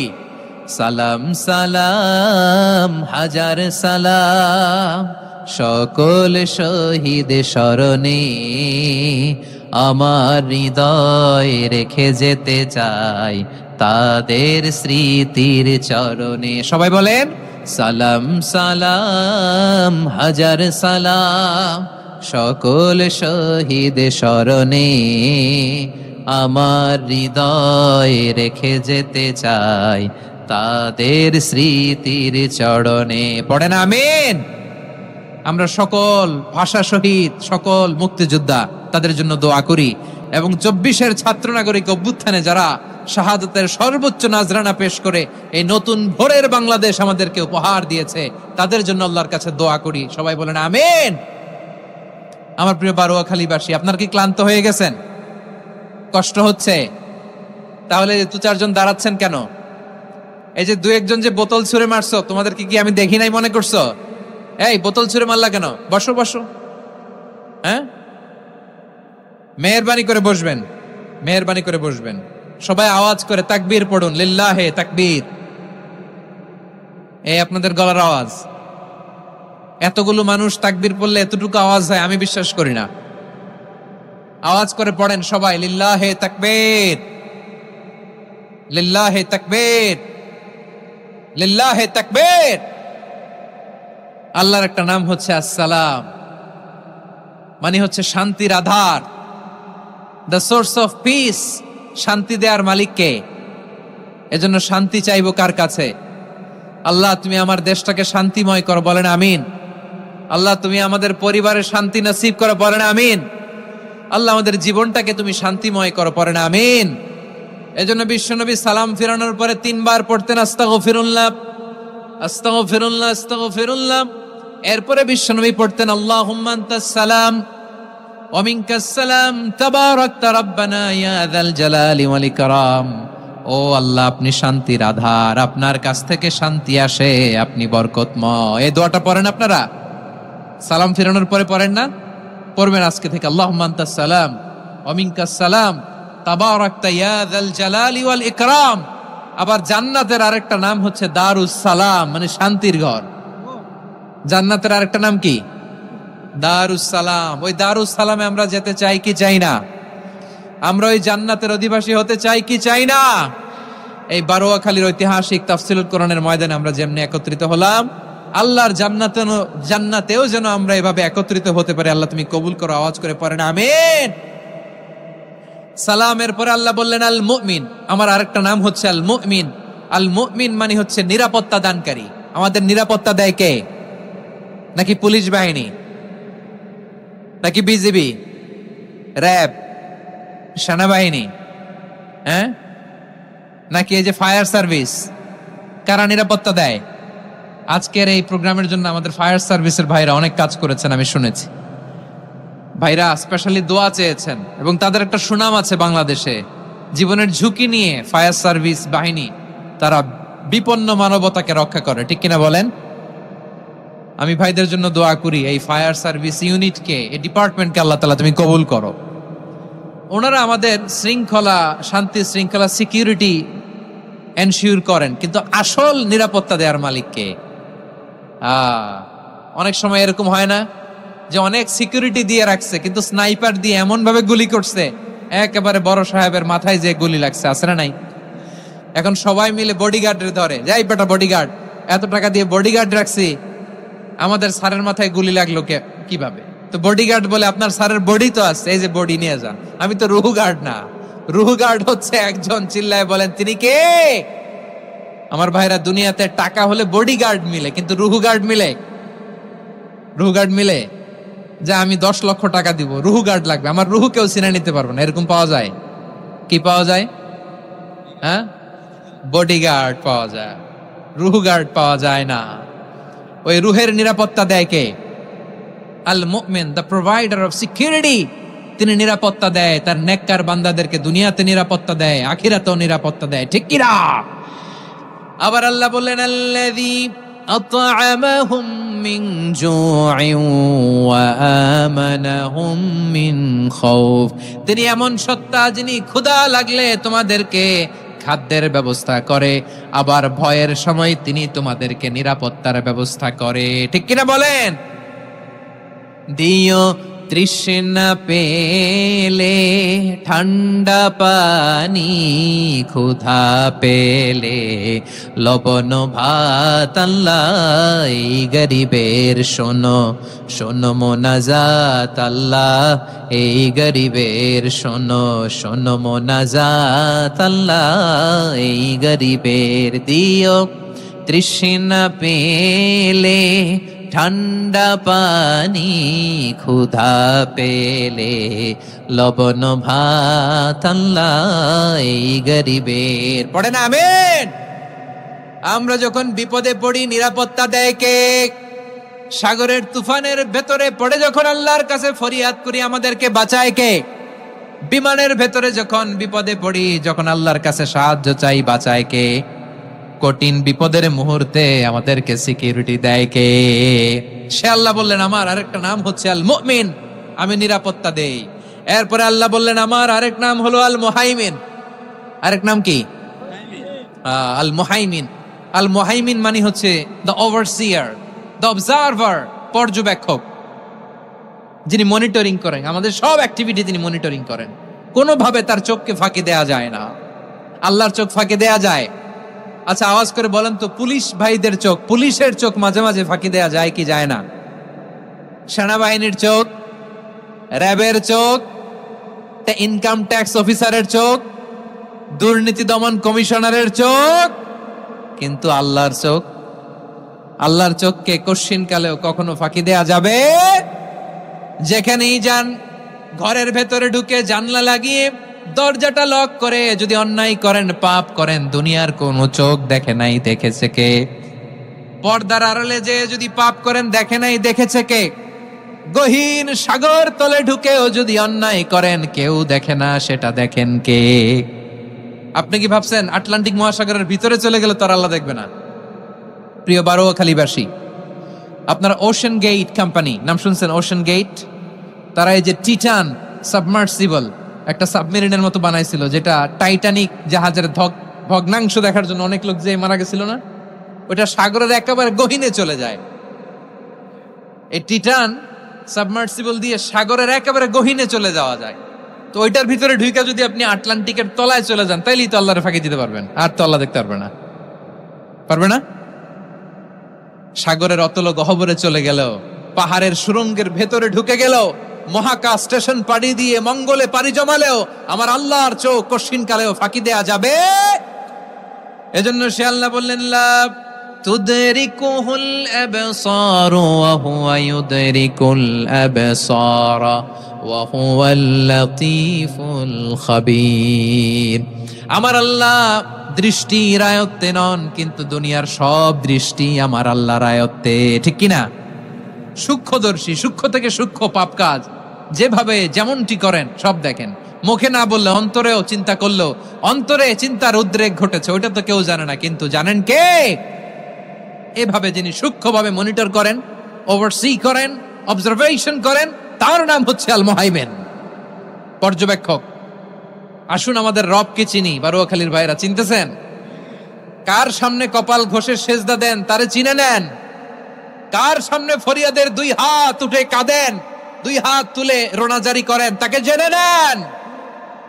সালাম সালাম হাজার সালাম সকল শহীদ স্মরণে আমার হৃদয় রেখে যেতে চাই তাদের স্মৃতির চরণে। সবাই বলেন সালাম সালাম হাজার সালাম সকল শহীদ স্মরণে আমার হৃদয় রেখে যেতে চাই তাদের স্মৃতির চরণে। পড়েন আমিন। আমরা সকল ভাষা শহীদ, সকল মুক্তিযোদ্ধা, তাদের জন্য দোয়া করি এবং 24-এর ছাত্র নাগরিক অভ্যুত্থানে যারা শাহাদাতের সর্বোচ্চ নাজরানা পেশ করে এই নতুন ভোরের বাংলাদেশ আমাদেরকে উপহার দিয়েছে, তাদের জন্য আল্লাহর কাছে দোয়া করি। সবাই বলেন আমিন। আমার প্রিয় বারোয়াখালীবাসী, আপনার কি ক্লান্ত হয়ে গেছেন? কষ্ট হচ্ছে? তাহলে 2-4 জন দাঁড়াচ্ছেন কেন? এই যে 2-1 জন যে বোতল ছুঁড়ে মারছো, তোমাদেরকে কি আমি দেখি নাই মনে করছো? এই বোতল ছুঁড়ে মারলা কেন? বসো বসো। হ্যাঁ, মেহেরবানি করে বসবেন, মেহেরবানি করে বসবেন। সবাই আওয়াজ করে তাকবীর পড়ুন, লিল্লাহে তাকবীর। এই আপনাদের গলার আওয়াজ। এতগুলো মানুষ তাকবীর পড়লে এতটুকু আওয়াজ হয় আমি বিশ্বাস করি না। আওয়াজ করে পড়েন সবাই, লিল্লাহে তাকবীর, লিল্লাহে তাকবীর, লিল্লাহে তাকবীর। আল্লাহর একটা নাম হচ্ছে আসসালাম, মানে হচ্ছে শান্তির আধার, দ্য সোর্স অফ পিস। শান্তি দেওয়ার মালিক কে? এজন্য শান্তি চাইবো কার কাছে? আল্লাহ তুমি আমার দেশটাকে শান্তিময় করো, বলেন আমিন। আল্লাহ তুমি আমাদের পরিবারে শান্তি নসিব করো, বলেন আমিন। আল্লাহ আমাদের জীবনটাকে তুমি শান্তিময় করো, পড়েন আমিন। এজন্য বিশ্বনবী সালাম ফিরানোর পরে 3 বার পড়তেন আস্তাগফিরুল্লাহ, আস্তাগফিরুল্লাহ, আস্তাগফিরুল্লাহ। এরপরে বিশ্বনবী পড়তেন আল্লাহুম্মা আনতাস সালাম ওয়া মিনকাস সালাম তাবারাকতা রাব্বানা ইয়া যাল জালালি ওয়াল ইকরাম। ও আল্লাহ আপনি শান্তির আধার, আপনার কাছ থেকে শান্তি আসে, আপনি বরকতময়। এই দোয়াটা পড়েন আপনারা সালাম ফিরানোর পরে, পড়েন না? পড়বেন আজকে থেকে। আল্লাহুম্মা আনতাস সালাম ওয়া মিনকাস সালাম তাবারাকতা ইয়া যাল জালালি ওয়াল ইকরাম। আবার জান্নাতের আরেকটা নাম হচ্ছে দারুস সালাম, মানে শান্তির ঘর। জান্নাতের আরেকটা নাম কি? দারুস সালাম। ওই দারুস সালামে আমরা যেতে চাই কি চাই না? আমরা ওই জান্নাতের অধিবাসী হতে চাই কি চাই না? এই বারোয়াখালীর ঐতিহাসিক তাফসীরুল কোরআনের ময়দানে আমরা যেমনি একত্রিত হলাম, আল্লাহর জান্নাতেও যেন আমরা এভাবে একত্রিত হতে পারি। আল্লাহ তুমি কবুল করো, আওয়াজ করে পড়েন আমিন। সালামের পরে আল্লাহ বললেন আল মুমিন, আমার আরেকটা নাম হচ্ছে আল মুমিন। আল মুমিন মানে হচ্ছে নিরাপত্তা দানকারী। আমাদের নিরাপত্তা দেয় কে? নাকি পুলিশ বাহিনী, নাকি বিজিবি, র্যাব, সেনাবাহিনী, হ্যাঁ, নাকি এই যে ফায়ার সার্ভিস? কারা নিরাপত্তা দেয়? আজকের এই প্রোগ্রামের জন্য আমাদের ফায়ার সার্ভিসের ভাইরা অনেক কাজ করেছেন, আমি শুনেছি। ভাইরা স্পেশালি দোয়া চেয়েছেন এবং তাদের একটা সুনাম আছে বাংলাদেশে। জীবনের ঝুঁকি নিয়ে ফায়ার সার্ভিস বাহিনী তারা বিপন্ন মানবতাকে রক্ষা করে, ঠিক কিনা বলেন? আমি ভাইদের জন্য দোয়া করি, এই ফায়ার সার্ভিস ইউনিটকে, এই ডিপার্টমেন্টকে আল্লাহ তাআলা তুমি কবুল করো। ওনারা আমাদের শৃঙ্খলা, শান্তি শৃঙ্খলা, সিকিউরিটি এনশিওর করেন, কিন্তু আসল নিরাপত্তা দেওয়ার মালিক কে? অনেক সময় এরকম হয় না যে অনেক সিকিউরিটি দিয়ে রাখছে, কিন্তু স্নাইপার দিয়ে এমন ভাবে গুলি করছে একেবারে বড় সাহেবের মাথায় যে গুলি লাগছে, আছে না নাই? এখন সবাই মিলে বডিগার্ডের ধরে, যাই বেটা বডিগার্ড, এত টাকা দিয়ে বডিগার্ড রাখছি, আমাদের স্যারের মাথায় গুলি লাগলো কিভাবে? তো বডিগার্ড বলে আপনার স্যারের বডি তো আছে, এই যে বডি নিয়ে যান। আমি তো রুহু গার্ড না। রুহু গার্ড হচ্ছে একজন, চিল্লায় বলেন তিনি কে? আমার ভাইরা, দুনিয়াতে টাকা হলে বডিগার্ড মিলে, কিন্তু রুহু গার্ড মিলে? রুহু গার্ড মিলে যে আমি 10 লক্ষ টাকা দিব, রুহু গার্ড লাগবে, আমার রুহু কেউ চিনে নিতে পারবে না, এরকম পাওয়া যায়? কি পাওয়া যায়? হ্যাঁ, বডিগার্ড পাওয়া যায়, রুহু গার্ড পাওয়া যায় না। ওই রুহের নিরাপত্তা দেয় কে? আল মুমিন, দ্য প্রোভাইডার অফ সিকিউরিটি। তিনি নিরাপত্তা দেয় তার নেককার বান্দাদেরকে, দুনিয়াতে নিরাপত্তা দেয়, আখিরাতেও নিরাপত্তা দেয়, ঠিক কি না? আবার আল্লাহ বললেন আল্লাযী আত'আমাহুম মিন জু'ইন ওয়া আমানাহুম মিন খাউফ। তিনি এমন সত্তা যিনি ক্ষুধা লাগলে তোমাদেরকে খাদ্যের ব্যবস্থা করে, আবার ভয়ের সময় তিনি তোমাদেরকে নিরাপত্তার ব্যবস্থা করে, ঠিক কিনা বলেন? দিও তৃষ্ণা পেলে ঠান্ডা পানি, ক্ষুধা পেলে লবণ ভাত, আল্লাহ এই গরিবের শোনো শোনো মোনাজাত, আল্লাহ এই গরিবের শোনো শোনো মোনাজাত, আল্লাহ এই গরিবের। দিও তৃষ্ণা পেলে ঠান্ডা পানি, ক্ষুধা পেলে লবণ ভাত, আল্লাহ এই গরিবের। পড়ে না আমিন। আমরা যখন বিপদে পড়ি নিরাপত্তা দেয় কে? সাগরের তুফানের ভেতরে পড়ে যখন আল্লাহর কাছে ফরিয়াদ করি আমাদেরকে বাঁচায় কে? বিমানের ভেতরে যখন বিপদে পড়ি, যখন আল্লাহর কাছে সাহায্য চাই, বাঁচায় কে? কঠিন বিপদের মুহূর্তে আমাদেরকে সিকিউরিটি দেয় কে? সে আল্লাহ বললেন আমার আরেকটা নাম হচ্ছে আল মুমিন, আমি নিরাপত্তা দেই। এরপরে আল্লাহ বললেন আমার আরেক নাম হলো আল মুহাইমিন। আরেক নাম কি? আল মুহাইমিন। আল মুহাইমিন মানে হচ্ছে দ্য ওভারসিয়ার, দ্য অবজারভার, পর্যবেক্ষক, যিনি মনিটরিং করেন আমাদের সব অ্যাক্টিভিটি, তিনি মনিটরিং করেন। কোনোভাবে তার চোখকে ফাঁকি দেয়া যায় না। আল্লাহর চোখ ফাঁকি দেয়া যায়? আচ্ছা আওয়াজ করে বলেন তো, পুলিশ ভাইদের চোখ, পুলিশের চোখ মাঝে মাঝে ফাঁকি দেয়া যায় কি যায় না? সেনাবাহিনীর চোখ, র্যাবের চোখ, ইনকাম ট্যাক্স অফিসারের চোখ, দুর্নীতি দমন কমিশনারের চোখ, কিন্তু আল্লাহর চোখ? আল্লাহর চোখকে কশ্চিন কালেও কখনো ফাঁকি দেয়া যাবে? যেখানেই যান, ঘরের ভেতরে ঢুকে জানলা লাগিয়ে দরজাটা লক করে যদি অন্যায় করেন, পাপ করেন, দুনিয়ার কোন চোখ দেখে নাই, দেখেছে কে? পর্দার আড়ালে যে যদি পাপ করেন, দেখে নাই, দেখেছে কে? গহীন সাগর তলে ঢুকেও যদি অন্যায় করেন, কেউ দেখে না, সেটা দেখেন কে? আপনি কি ভাবছেন আটলান্টিক মহাসাগরের ভিতরে চলে গেলে তার আল্লাহ দেখবে না? প্রিয় বারোয়াখালীবাসী, আপনারা ওশান গেট কোম্পানি নাম শুনছেন? ওশান গেট, তারা এই যে টিটান সাবমার্সিবল একটা সাবমেরিনের মতো বানাইছিল, যেটা টাইটানিক জাহাজের ভগ্নাংশ দেখার জন্য অনেক লোক যে মারা গেছিল না, ওটা সাগরের একেবারে গহীনে চলে যায়। এই টাইটান সাবমার্সিবল দিয়ে সাগরের একেবারে গহীনে চলে যাওয়া যায়। তো ওইটার ভিতরে ঢুইকা যদি আপনি আটলান্টিকের তলায় চলে যান, তাইলেই তো আল্লাহরে ফাঁকি দিতে পারবেন, আর তো আল্লাহ দেখতে পারবে না। পারবে না? সাগরের অতল গহ্বরে চলে গেল, পাহাড়ের সুরঙ্গের ভেতরে ঢুকে গেল, মহাকাশ স্টেশন পাড়ি দিয়ে মঙ্গলে পাড়ি জমালেও আমার আল্লাহর চোখ কশিন কালেও ফাঁকি দেয়া যাবে। এজন্য সে আল্লাহ বললেন, লা তুদরিকুহুল আবসার ওয়া হুয়া ইউদরিকুল আবসার ওয়া হুয়াল লাতীফুল খাবীর। আমার আল্লাহ দৃষ্টির আয়ত্তে নন, কিন্তু দুনিয়ার সব দৃষ্টি আমার আল্লাহর আয়ত্তে, ঠিক কিনা? সূক্ষ্মদর্শী, সূক্ষ্ম থেকে সূক্ষ্ম পাপ কাজ যেভাবে যেমনটি করেন সব দেখেন। মুখে না বললে অন্তরেও চিন্তা করলো, অন্তরে চিন্তার উদ্রেক ঘটেছে, ওইটা তো কেউ জানে না, কিন্তু জানেন কে? এভাবে যিনি সূক্ষ্মভাবে মনিটর করেন, ওভারসি করেন, অবজারভেশন করেন, তার নাম হচ্ছে আল মুহাইমিন, পর্যবেক্ষক। আসুন আমাদের রবকে চিনি। বারুয়াখালীর ভাইরা চিনতেছেন? কার সামনে কপাল ঘষে সেজদা দেন তারে চিনে নেন। কার সামনে ফরিয়াদের দুই হাত উঠে কাঁদেন, দুই হাত তুলে রোনাজারি করেন, তাকে জেনে নেন।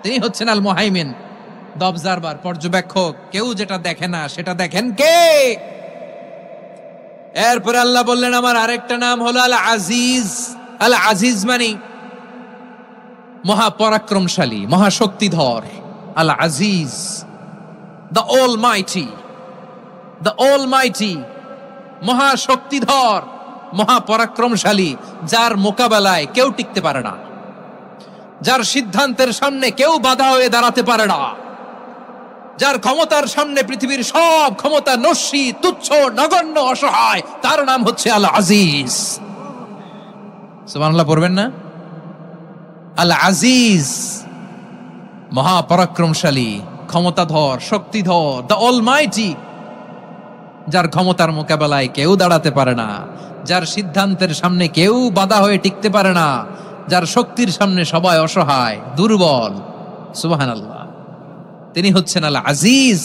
তিনি হচ্ছেন আল মুহাইমিন, দ্য অবজারভার, পর্যবেক্ষক। কেউ যেটা দেখে না সেটা দেখেন কে? এরপরে আল্লাহ বললেন আমার আরেকটা নাম হলো আল আজিজ। আল আজিজ মানে মহাপরাক্রমশালী, মহাশক্তিধর। আল আজিজ, দ্য অলমাইটি, দ্য অলমাইটি, মহাশক্তিধর, মহাপরাক্রমশালী, যার মোকাবেলায় কেউ টিকতে পারে না, যার সিদ্ধান্তের সামনে কেউ বাধা হয়ে দাঁড়াতে পারে না, যার ক্ষমতার সামনে পৃথিবীর সব ক্ষমতা নস্যি, তুচ্ছ, নগণ্য, অসহায়, তার নাম হচ্ছে আল আজিজ। সুবহানাল্লাহ পড়বেন না? আল আজিজ, মহাপরাক্রমশালী, ক্ষমতাধর, শক্তিধর, দ্য অলমাইটি, যার ক্ষমতার মোকাবেলায় কেউ দাঁড়াতে পারে না, যার সিদ্ধান্তের সামনে কেউ বাধা হয়ে টিকতে পারে না, যার শক্তির সামনে সবাই অসহায়, দুর্বল। সুবহানাল্লাহ, তিনি হচ্ছেন আল আজিজ।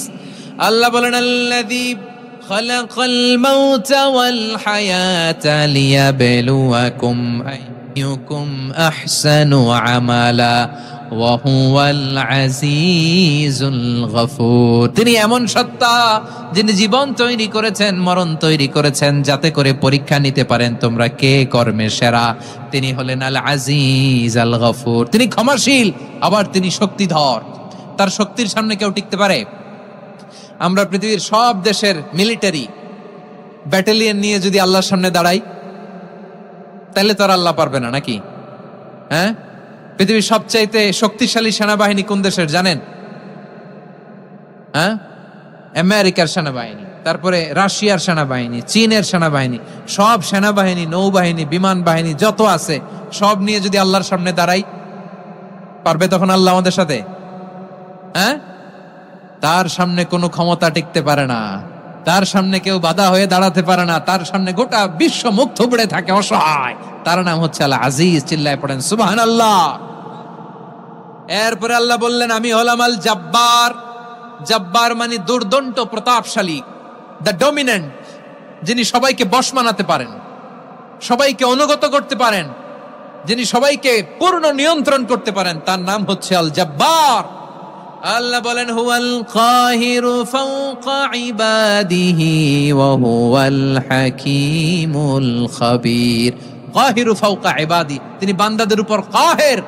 আল্লাহ বলেন আল্লাযী খালাকাল মাউতা ওয়াল হায়াতা লিয়াবলুয়াকুম আইয়ুকুম আহসানু আমালা ওয়া হুয়াল আজিজুল গফুর। তিনি এমন সত্তা যিনি জীবন তৈরি করেছেন, মরণ তৈরি করেছেন, যাতে করে পরীক্ষা নিতে পারেন তোমরা কে কর্মে সেরা। তিনি হলেন আল আজিজ আল গফুর। তিনি ক্ষমাশীল, আবার তিনি শক্তিধর। তার শক্তির সামনে কেউ টিকতে পারে? আমরা পৃথিবীর সব দেশের মিলিটারি ব্যাটালিয়ন নিয়ে যদি আল্লাহর সামনে দাঁড়াই, তাহলে তো আর আল্লাহ পারবে না, নাকি? হ্যাঁ, পৃথিবীর সবচাইতে শক্তিশালী সেনাবাহিনী কোন দেশের জানেন? হ্যাঁ, আমেরিকার সেনাবাহিনী, তারপরে রাশিয়ার সেনাবাহিনী, চীনের সেনাবাহিনী, সব সেনাবাহিনী, নৌবাহিনী, বিমান বাহিনী যত আছে সব নিয়ে যদি আল্লাহর সামনে দাঁড়াই, পারবে তখন আল্লাহ আমাদের সাথে? হ্যাঁ, তার সামনে কোনো ক্ষমতা টিকতে পারে না, তার সামনে কেউ বাধা হয়ে দাঁড়াতে পারে না, তার সামনে গোটা বিশ্ব মুখ থুবড়ে থাকে, অসহায়। তার নাম হচ্ছে আল আজিজ। চিল্লায় পড়েন সুবহানাল্লাহ। এরপরে আল্লাহ বললেন আমি হলাম আল জব্বার। জব্বার মানে দুর্দন্ত, প্রতাপশালী, দ্য ডমিনেন্ট, যিনি সবাইকে বশ মানাতে পারেন, সবাইকে অনুগত করতে পারেন, যিনি সবাইকে পূর্ণ নিয়ন্ত্রণ করতে পারেন, তার নাম হচ্ছে আল জব্বার। আল্লাহ বলেন হুয়াল কাহিরু ফাওকা ইবাদিহি ওয়া হুয়াল হাকীমুল খাবীর। কাহিরু ফাওকা ইবাদি, তিনি বান্দাদের উপর কাহের,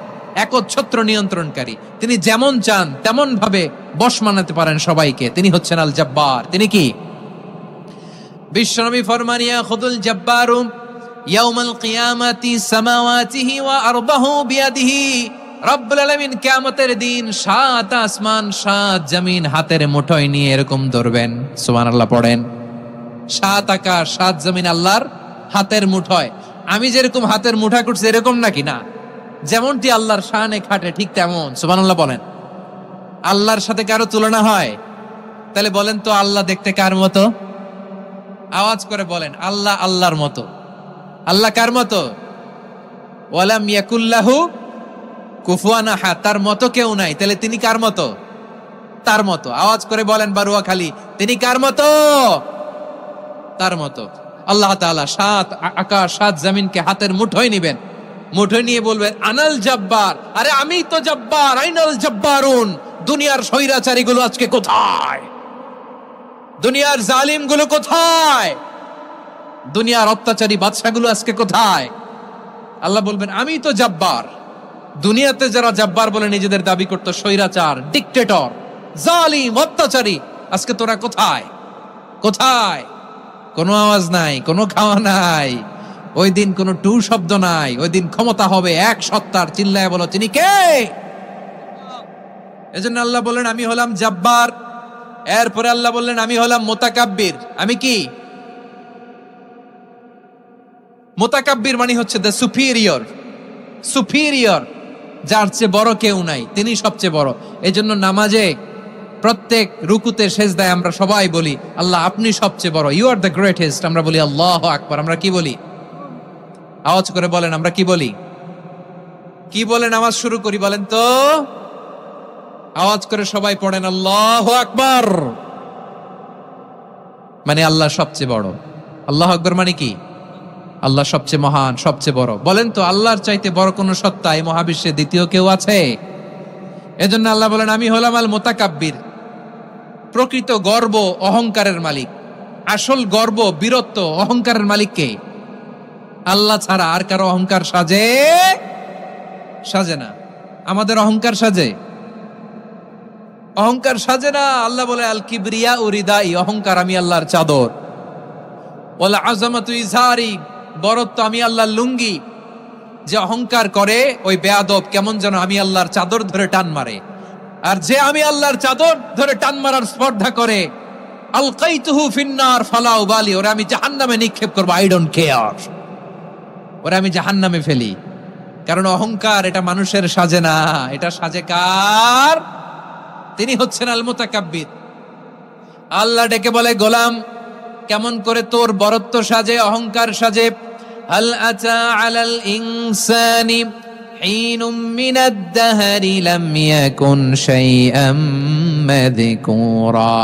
একচ্ছত্র নিয়ন্ত্রণকারী। তিনি যেমন চান তেমন ভাবে বশ মানাতে পারেন সবাইকে। তিনি হচ্ছেন আল জব্বার। তিনি কি? বিশ্বনবী ফরমান ইয়াখুদুল জব্বারু ইয়াউমাল কিয়ামাতি সামাওয়াতিহি ওয়া আরদাহু বিয়াদিহি। রব্বুল আলামিন কিয়ামতের দিন 7 আসমান 7 জমিন হাতের মুঠোয় নিয়ে এরকম ধরবেন। সুবহানাল্লাহ পড়েন। 7 আকাশ 7 জমিন আল্লাহর হাতের মুঠোয়। আমি যেরকম হাতের মুঠা করছি এরকম নাকি? না, যেমনটি আল্লাহর শানে খাটে ঠিক তেমন। সুবহানাল্লাহ বলেন। আল্লাহর সাথে কারো তুলনা হয়? তাহলে বলেন তো আল্লাহ দেখতে কার মতো? আওয়াজ করে বলেন, আল্লাহ আল্লাহর মতো। আল্লাহ কার মতো? ওয়ালাম ইয়াকুল্লাহু কুফুয়ান আহাদ, তার মতো কেউ নাই। তাহলে তিনি কার মতো? তার মতো। আওয়াজ করে বলেন বারুয়াখালী, তিনি কার মতো? তার মতো। আল্লাহ তাআলা সাত আকাশ সাত জমিনকে হাতের মুঠোয় নিবেন, মুঠোয় নিয়ে বলবেন আনাল জব্বার। আরে আমি তো জব্বার, আইনাল জব্বারুন। দুনিয়ার স্বৈরাচারী গুলো আজকে কোথায়? দুনিয়ার জালিম গুলো কোথায়? দুনিয়ার অত্যাচারী বাদশাগুলো আজকে কোথায়? আল্লাহ বলবেন আমি তো জব্বার। দুনিয়াতে যারা জব্বার বলে নিজেদের দাবি করত, স্বৈরাচার, ডিক্টেটর, জালিম, অত্যাচারী, আজকে তোরা কোথায়? কোথায়? কোনো আওয়াজ নাই, কোনো খাওয়া নাই, ওই দিন কোনো টু শব্দ নাই। ওই দিন ক্ষমতা হবে এক সত্তার। চিল্লায় বলো তিনি কে? এজন্য আল্লাহ বললেন আমি হলাম জব্বার। এরপরে আল্লাহ বললেন আমি হলাম মুতাকাব্বির। আমি কি? মুতাকাব্বির মানে হচ্ছে দ্য সুপিরিয়র। সুপিরিয়র, যার চেয়ে বড় কেউ নাই, তিনি সবচেয়ে বড়। এজন্য নামাজে প্রত্যেক রুকুতে সেজদায় আমরা সবাই বলি আল্লাহ আপনি সবচেয়ে বড়, ইউ আর দ্য গ্রেটেস্ট। আমরা বলি আল্লাহু আকবার। আমরা কি বলি? আওয়াজ করে বলেন আমরা কি বলি? কি বলে নামাজ শুরু করি বলেন তো? আওয়াজ করে সবাই পড়েন আল্লাহু আকবার। মানে আল্লাহ সবচেয়ে বড়। আল্লাহু আকবার মানে কি? আল্লাহ সবচেয়ে মহান, সবচেয়ে বড়। বলেন তো আল্লাহর চাইতে বড় কোন সত্তা এই মহাবিশ্বে দ্বিতীয় কেউ আছে? এজন্য আল্লাহ বলেন আমি হলাম আল মুতাকাব্বির। প্রকৃত গর্ব অহংকারের মালিক। আসল গর্ব, বীরত্ব, অহংকারের মালিক কে? আল্লাহ ছাড়া আর কারো অহংকার সাজে? সাজে না। আমাদের অহংকার সাজে? অহংকার সাজে না। আল্লাহ বলে আল কিবরিয়া উরিদাই, অহংকার আমি আল্লাহর চাদর। ওয়াল আযামাতু ইজারি, বরত্ব আমি আল্লাহর লুঙ্গি। যে অহংকার করে ওই বেয়াদব কেমন যেন আমি আল্লাহর চাদর ধরে টান মারে। আর যে আমি আল্লাহর চাদর ধরে টান মারার স্পর্ধা করে, আলকাইতুহু ফিন্নার ফালা উবালি, ওরে আমি জাহান্নামে নিক্ষেপ করব, আই ডোন্ট কেয়ার, ওরে আমি জাহান্নামে ফেলি। কারণ অহংকার এটা মানুষের সাজে না, এটা সাজে কার? তিনি হচ্ছেন আল মুতাকাব্বির। আল্লাহ ডেকে বলে গোলাম কেমন করে তোর বরত্ব সাজে, অহংকার সাজে? হাল আতা আলাল ইনসানি হিনুম মিনাদ দাহরি লাম ইয়াকুন শাইআম মাযকুরা।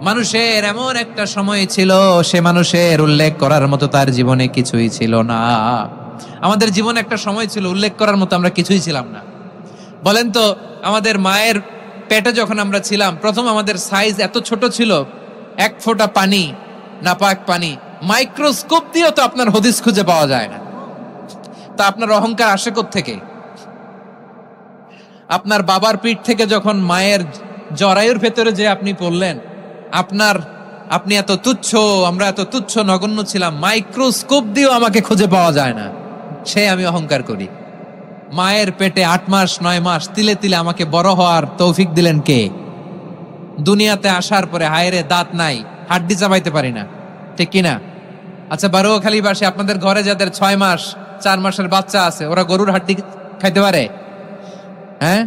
মানুষের এমন একটা সময় ছিল, সে মানুষের উল্লেখ করার মতো তার জীবনে কিছুই ছিল না। আমাদের জীবনে একটা সময় ছিল উল্লেখ করার মতো আমরা কিছুই ছিলাম না। বলেন তো আমাদের মায়ের পেটে যখন আমরা ছিলাম, প্রথম আমাদের সাইজ এত ছোট ছিল, এক ফোঁটা পানি, নাপাক পানি, মাইক্রোস্কোপ দিয়েও তো আপনার হদিস খুঁজে পাওয়া যায় না। তা আপনার অহংকার আসে কোত্থেকে? আপনার বাবার পিঠ থেকে যখন মায়ের জরায়ুর ভেতরে যে আপনি পড়লেন, আপনি এত তুচ্ছ, আমরা এত তুচ্ছ নগণ্য ছিলাম, মাইক্রোস্কোপ দিয়েও আমাকে খুঁজে পাওয়া যায় না, সে আমি অহংকার করি। মায়ের পেটে 8 মাস 9 মাস তিলে তিলে আমাকে বড় হওয়ার তৌফিক দিলেন কে? দুনিয়াতে আসার পরে হায়রে দাঁত নাই, হাড্ডি চাবাইতে পারি না, ঠিক কিনা? আচ্ছা বারুয়াখালীবাসী, আপনাদের ঘরে যাদের 6 মাস 4 মাসের বাচ্চা আছে, ওরা গরুর হাড্ডি খাইতে পারে? হ্যাঁ?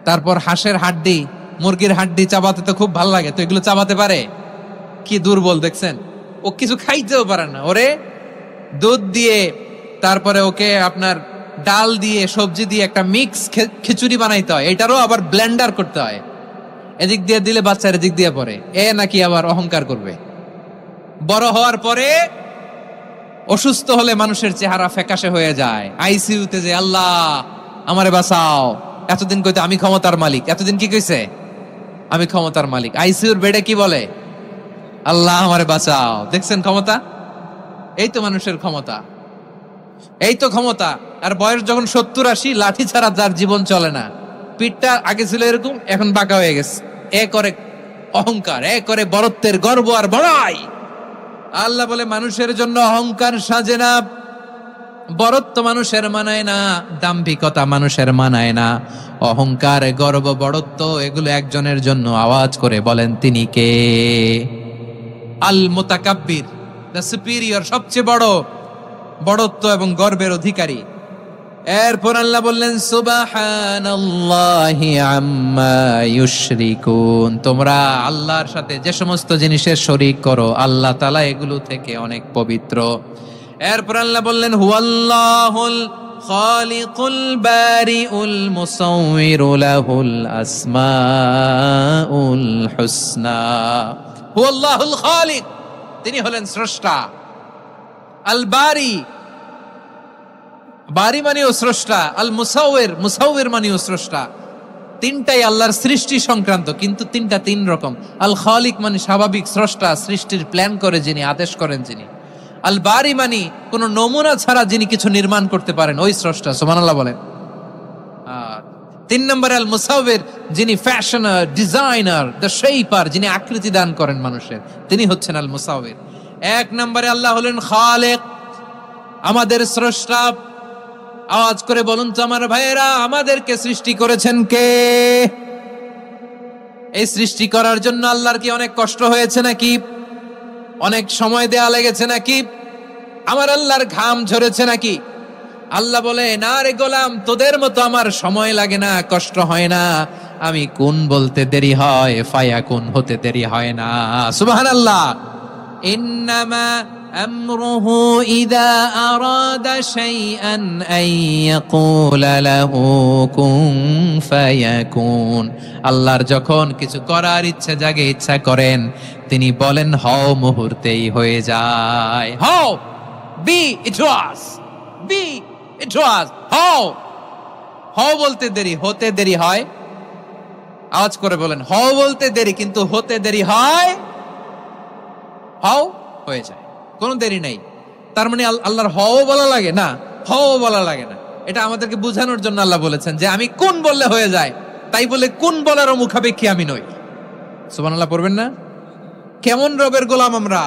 তারপর হাঁসের হাড্ডি, মুরগির হাড্ডি চাবাতে তো খুব ভাল লাগে, তো এগুলো চাবাতে পারে? কি দুর্বল দেখছেন, ও কিছু খাইতেও পারে না। ওরে দুধ দিয়ে, তারপরে ওকে আপনার ডাল দিয়ে, সবজি দিয়ে একটা মিক্স খিচুড়ি বানাইতে হয়, এটারও আবার ব্লেন্ডার করতে হয়। এদিক দিয়ে দিলে বাচ্চার এদিক দিয়ে পড়ে, এ নাকি আবার অহংকার করবে। বড় হওয়ার পরে অসুস্থ হলে মানুষের চেহারা ফ্যাকাশে হয়ে যায়, আইসিইউতে যে আল্লাহ আমারে বাঁচাও। এতদিন কইতে আমি ক্ষমতার মালিক, এতদিন কি কইছে? আমি ক্ষমতার মালিক। আইসিইউর বেডে কি বলে? আল্লাহ আমারে বাঁচাও। দেখছেন ক্ষমতা? এই তো মানুষের ক্ষমতা, এই তো ক্ষমতা। আর বয়স যখন 70-80, লাঠি ছাড়া যার জীবন চলে না। পিঠটা আগে ছিল এরকম, এখন বাঁকা হয়ে গেছে। এ করে অহংকার, এ করে বরত্বের গর্ব আর বড়াই। আল্লাহ বলে মানুষের জন্য অহংকার সাজে না, বরত্ব মানুষের মানায় না, দাম্ভিকতা মানুষের মানায় না, অহংকার, গর্ব, বড়ত্ব এগুলো একজনের জন্য। আওয়াজ করে বলেন তিনি কে? আল মুতাকাব্বির, দ্য সুপিরিয়র, সবচেয়ে বড়, বড়ত্ব এবং গর্বের অধিকারী। এরপর আল্লাহ বললেন সুবহানাল্লাহি আম্মা ইউশরিকুন, তোমরা আল্লাহর সাথে যে সমস্ত জিনিসের শরীক করো, আল্লাহ তাআলা এগুলো থেকে অনেক পবিত্র। এরপর আল্লাহ বললেন হুয়াল্লাহুল খালিকুল বারিউল মুসাউউইরু লাহুল আসমাউল হুসনা। হুয়াল্লাহুল খালিক, তিনি হলেন স্রষ্টা। আল বারি, বারি মানেও স্রষ্টা। আল মুসাউউর, মুসাউউর মানেও স্রষ্টা। তিনটাই আল্লাহর সৃষ্টি সংক্রান্ত, কিন্তু তিনটা তিন রকম। আল খালিক মানে স্বাভাবিক স্রষ্টা, সৃষ্টির প্ল্যান করে যিনি, আদেশ করেন যিনি। আল বারি মানে কোন নমুনা ছাড়া যিনি কিছু নির্মাণ করতে পারেন, ওই স্রষ্টা। সুবহানাল্লাহ বলেন। তিন নম্বরে আল মুসাউউর, যিনি ফ্যাশনার, ডিজাইনার, দ্য শেপার, যিনি আকৃতি দান করেন মানুষের, তিনি হচ্ছেন আল মুসাউউর। এক নম্বরে আল্লাহ হলেন খালেক, আমাদের স্রষ্টা। আওয়াজ করে বলুন তো আমার ভাইয়েরা, আমাদেরকে সৃষ্টি করেছেন কে? এই সৃষ্টি করার জন্য আল্লাহর কি অনেক কষ্ট হয়েছে নাকি? অনেক সময় দেয়া লেগেছে নাকি? আমার আল্লাহর ঘাম ঝরেছে নাকি? আল্লাহ বলে, না রে গোলাম, তোদের মতো আমার সময় লাগে না, কষ্ট হয় না। আমি কোন বলতে দেরি হয়, ফায়াকুন হতে দেরি হয় না। সুবহানাল্লাহ। ইন্নামা আমরুহু ইযা আরাদা শাইআন আন ইয়াকুলা লাহু কুন ফায়াকুন। আল্লাহর যখন কিছু করার ইচ্ছা জাগে, ইচ্ছা করেন, তিনি বলেন হও, মুহূর্তেই হয়ে যায়। হও, বি ইট ওয়াজ, বি ইট ওয়াজ। হও, হও বলতে দেরি, হতে দেরি হয়। আওয়াজ করে বলেন, হও বলতে দেরি, কিন্তু হতে দেরি হয়। হও হয়ে যায়, কোনো দেরি নাই। তার মানে আল্লাহর হও বলা লাগে না, হও বলা লাগে না। এটা আমাদেরকে বোঝানোর জন্য আল্লাহ বলেছেন যে আমি কোন বললে হয়ে যায়, তাই বলে কোন বলারও মুখাপেক্ষী আমি নই। সুবহানাল্লাহ পড়বেন না? কেমন রবের গোলাম আমরা।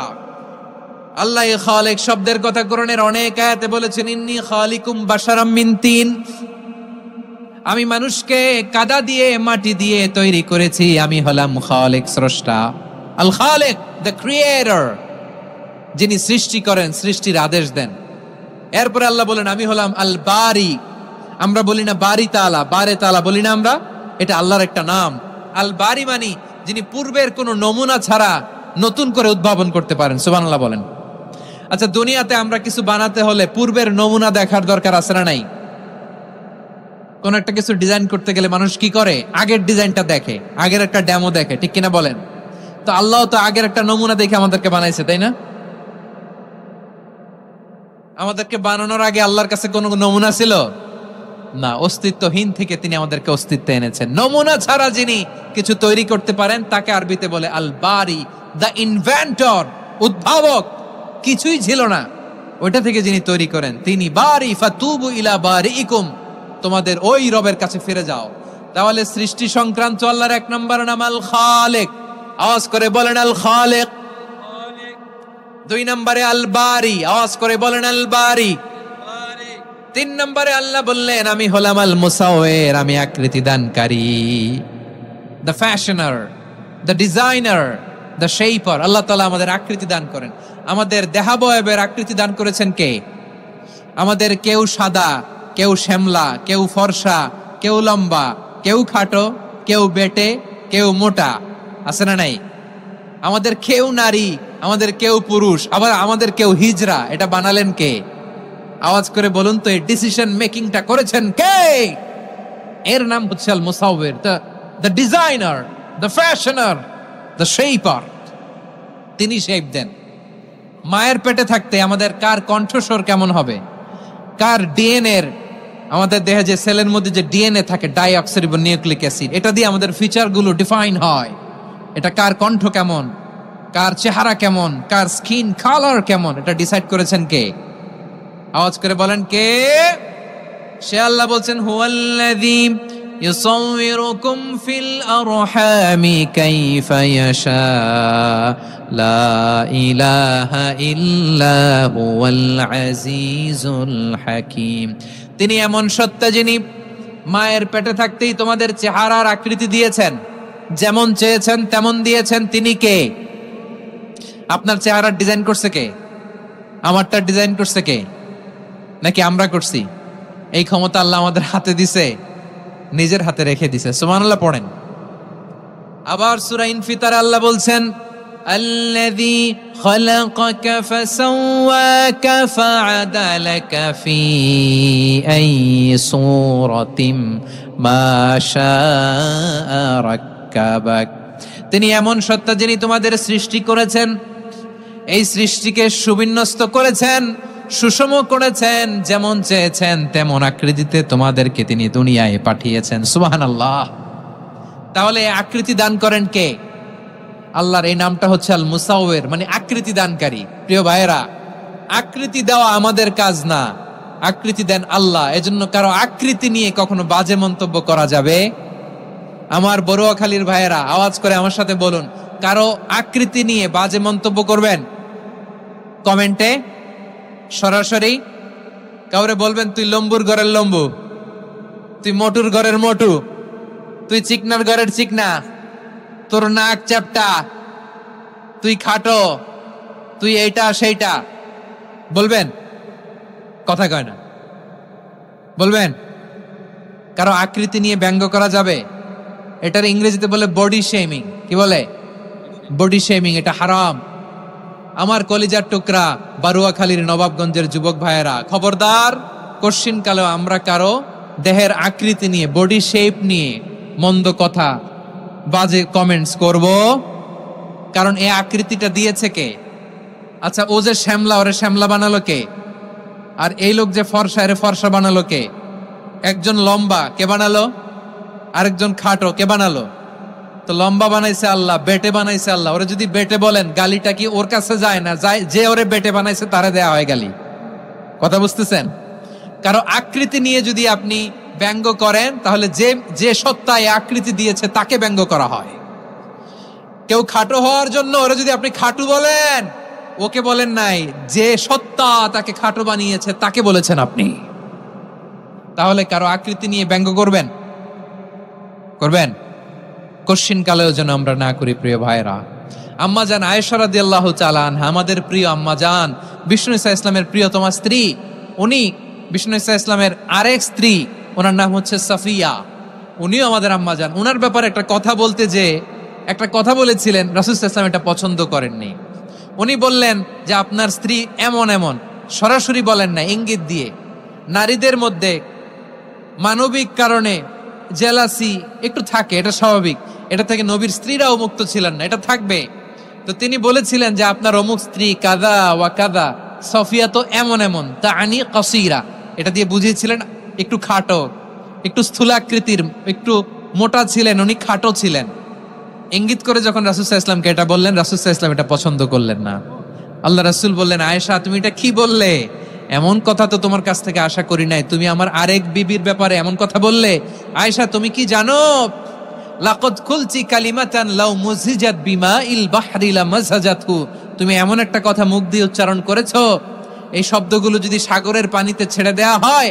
আল্লাহ খালিক শব্দের কথা কোরআনের অনেক আয়াতে বলেছেন, ইন্নী খালিকুম বাশারাম মিন তিন, আমি মানুষকে কাদা দিয়ে, মাটি দিয়ে তৈরি করেছি। আমি হলাম খালিক, স্রষ্টা। আল খালিক, দ্য ক্রিয়েটর, যিনি সৃষ্টি করেন, সৃষ্টির আদেশ দেন। এরপরে আল্লাহ বলেন আমি হলাম আল বারি। আমরা বলি না বারি তাআলা, বারে তাআলা বলি না আমরা, এটা আল্লাহর একটা নাম। আল বারি মানে যিনি পূর্বের কোনো নমুনা ছাড়া নতুন করে উদ্ভাবন করতে পারেন। সুবহানাল্লাহ বলেন। আচ্ছা, দুনিয়াতে আমরা কিছু বানাতে হলে পূর্বের নমুনা দেখার দরকার আছে না নাই? কোন একটা কিছু ডিজাইন করতে গেলে মানুষ কি করে? আগের ডিজাইনটা দেখে, আগের একটা ডেমো দেখে, ঠিক কিনা বলেন? তো আল্লাহ তো আগের একটা নমুনা দেখে আমাদেরকে বানাইছে, তাই না? আমাদেরকে বানানোর আগে আল্লাহর কাছে কোনো নমুনা ছিল না। অস্তিত্বহীন থেকে তিনি আমাদেরকে অস্তিত্বে এনেছেন। নমুনা ছাড়া যিনি কিছু তৈরি করতে পারেন, তাকে আরবিতে বলে আল বারি, দ্য ইনভেন্টর, উদ্ভাবক। কিছুই ছিল না, ওইটা থেকে যিনি তৈরি করেন, তিনি বারি। ফাতুবু ইলা বারিইকুম, তোমাদের ওই রবের কাছে ফিরে যাও। তাহলে সৃষ্টি সংক্রান্ত আল্লাহর এক নম্বর নাম আল খালিক। আওয়াজ করে বলেন আল খালিক। দুই নম্বরে আল বারি, আওয়াজ করে বলেন আল বারি। তিন নম্বরে আল্লাহ বললেন আমি হলাম আল মুসাউউর, আমি আকৃতি দানকারী, the fashioner, the designer, the shaper. আল্লাহ তাআলা আমাদের আকৃতি দান করেন। আমাদের দেহাবয়বের আকৃতি দান করেছেন কে? আমাদের কেউ সাদা, কেউ শ্যামলা, কেউ ফর্সা, কেউ লম্বা, কেউ খাটো, কেউ বেটে, কেউ মোটা, আছে না নাই? আমাদের কেউ নারী, আমাদের কেউ পুরুষ, আবার আমাদের কেউ হিজড়া। এটা বানালেন কে? আওয়াজ করে বলুন তো, এই ডিসিশন মেকিংটা করেছেন কে? এর নাম হচ্ছে আল মুসাউউর, the designer, the fashioner, the shaper. তিনি শেপ দেন। মায়ের পেটে থাকতে আমাদের কার কণ্ঠস্বর কেমন হবে, কার ডিএনএ, আমাদের দেহে যে সেলের মধ্যে যে ডিএনএ থাকে, ডাইঅক্সিরিবো নিউক্লিক অ্যাসিড, এটা দিয়ে আমাদের ফিচারগুলো ডিফাইন হয়। এটা কার কণ্ঠ কেমন, কার চেহারা কেমন, কার স্কিন কালার কেমন, এটা ডিসাইড করেছেন কে? আওয়াজ করে বলেন কে? সে আল্লাহ বলছেন হুয়াল্লাযী ইউসাউউরুকুম ফিল আরহামি কাইফা ইয়াশা লা ইলাহা ইল্লা হুয়াল আজিজুল হাকীম। তিনি এমন সত্তা যিনি মায়ের পেটে থাকতেই তোমাদের চেহারার আকৃতি দিয়েছেন, যেমন চেয়েছেন তেমন দিয়েছেন। তিনি কে? আপনার চেহারার ডিজাইন করছে কে? আমারটা ডিজাইন করছে কে? নাকি আমরা করছি? এই ক্ষমতা আল্লাহ আমাদের হাতে দিছে, নিজের হাতে রেখে দিছে। সুবহানাল্লাহ পড়েন। আবার সূরা ইনফিতার আল্লাহ বলছেন الذي خلقك فسواك فعدلك في أي صورة ما شاء ركبك। তিনি এমন সত্তা যিনি তোমাদের সৃষ্টি করেছেন, এই সৃষ্টিকে সুবিন্যস্ত করেছেন, সুষম করেছেন, যেমন চেয়েছেন তেমন আকৃতিতে তোমাদেরকে তিনি দুনিয়ায় পাঠিয়েছেন। সুবহানাল্লাহ। তাহলে আকৃতি দান করেন কে? আল্লাহর এই নামটা হচ্ছে আল মুসাওয়ির, মানে আকৃতি দানকারী। প্রিয় ভাইয়েরা, আকৃতি দেওয়া আমাদের কাজ না, আকৃতি দেন আল্লাহ। এজন্য কারো আকৃতি নিয়ে কখনো বাজে মন্তব্য করা যাবে? আমার বড়ুয়াখালীর ভাইয়েরা আওয়াজ করে আমার সাথে বলুন, কারো আকৃতি নিয়ে বাজে মন্তব্য করবেন? কমেন্টে সরাসরি কাউরে বলবেন তুই লম্বুর ঘরের লম্বু, তুই মোটুর ঘরের মোটু, তুই চিকনার ঘরের চিকনা, তোর নাক চ্যাপটা, তুই খাটো, তুই এইটা সেইটা বলবেন? কথা কয় না, বলবেন? কারো আকৃতি নিয়ে ব্যঙ্গ করা যাবে? এটার ইংরেজিতে বলে বডি শেমিং। কি বলে? Body shaming. এটা হারাম। আমার কলিজার টুকরা বারুয়াখালীর নবাবগঞ্জের যুবক ভাইয়েরা, খবরদার, কোশ্চিন কালেও আমরা কারো দেহের আকৃতি নিয়ে, বডি শেপ নিয়ে মন্দ কথা, বাজে কমেন্টস করব? কারণ এই আকৃতিটা দিয়েছে কে? আচ্ছা, ও যে শ্যামলা, ওরে শ্যামলা বানালো কে? আর এই লোক যে ফর্সা, এরে ফর্সা বানালো কে? একজন লম্বা, কে বানালো? আরেকজন খাটো, কে বানালো? তো লম্বা বানাইছে আল্লাহ, বেটে বানাইছে আল্লাহ। ওরে যদি বেটে বলেন, গালিটা কি ওর কাছে যায় না? যায়। যে ওরে বেটে বানাইছে তারে দেয়া হয় গালি। কথা বুঝতেছেন? কারো আকৃতি নিয়ে যদি আপনি ব্যঙ্গ করেন, তাহলে যে যে সত্তা এই আকৃতি দিয়েছে তাকে ব্যঙ্গ করা হয়। কেউ খাটো হওয়ার জন্য ওরে যদি আপনি খাটু বলেন, ওকে বলেন নাই, যে সত্তা তাকে খাটো বানিয়েছে তাকে বলেছেন আপনি। তাহলে কারো আকৃতি নিয়ে ব্যঙ্গ করবেন? করবেন? কোশ্চিন কালেও যেন আমরা না করি। প্রিয় ভাইরা, আম্মা জান আয়েশা রাদিয়াল্লাহু তাআলা আনহা, আমাদের প্রিয় আম্মা জান, বিষ্ণু ইসা ইসলামের প্রিয়তমা স্ত্রী, উনি বিষ্ণু ইসা ইসলামের আরেক স্ত্রী, ওনার নাম হচ্ছে সাফিয়া, উনিও আমাদের আম্মা জান। ওনার ব্যাপারে একটা কথা বলতে যে একটা কথা বলেছিলেন, রাসূল সাল্লাল্লাহু আলাইহি ওয়াসাল্লাম এটা পছন্দ করেননি। উনি বললেন যে আপনার স্ত্রী এমন এমন, সরাসরি বলেন না, ইঙ্গিত দিয়ে। নারীদের মধ্যে মানবিক কারণে জেলাসি একটু থাকে, এটা স্বাভাবিক। এটা থেকে নবীর স্ত্রীরাও মুক্ত ছিলেন না, এটা থাকবে। তো তিনি বলেছিলেন যে আপনার অমুক স্ত্রী কাদা ওয়া কাদা, সফিয়া তো এমন এমন, তা আনি কসিরা, এটা দিয়ে বুঝিয়েছিলেন একটু খাটো, একটু স্থূলাকৃতির, একটু মোটা ছিলেন, উনি খাটো ছিলেন। ইঙ্গিত করে যখন রাসূল সাল্লাল্লাহু আলাইহি ওয়াসাল্লামকে এটা বললেন, রাসূল সাল্লাল্লাহু আলাইহি ওয়াসাল্লাম এটা পছন্দ করলেন না। আল্লাহ রাসূল বললেন, আয়েশা তুমি এটা কি বললে? এমন কথা তো তোমার কাছ থেকে আশা করি নাই, তুমি আমার আরেক বিবির ব্যাপারে এমন কথা বললে। আয়েশা তুমি কি জানো, লাকাদ কুলতি কালিমাতান লাউ মুযিজাত বিমাইল বাহরি লামাযাজাতহু, তুমি এমন একটা কথা মুখ দিয়ে উচ্চারণ করেছো, এই শব্দগুলো যদি সাগরের পানিতে ছেড়ে দেয়া হয়,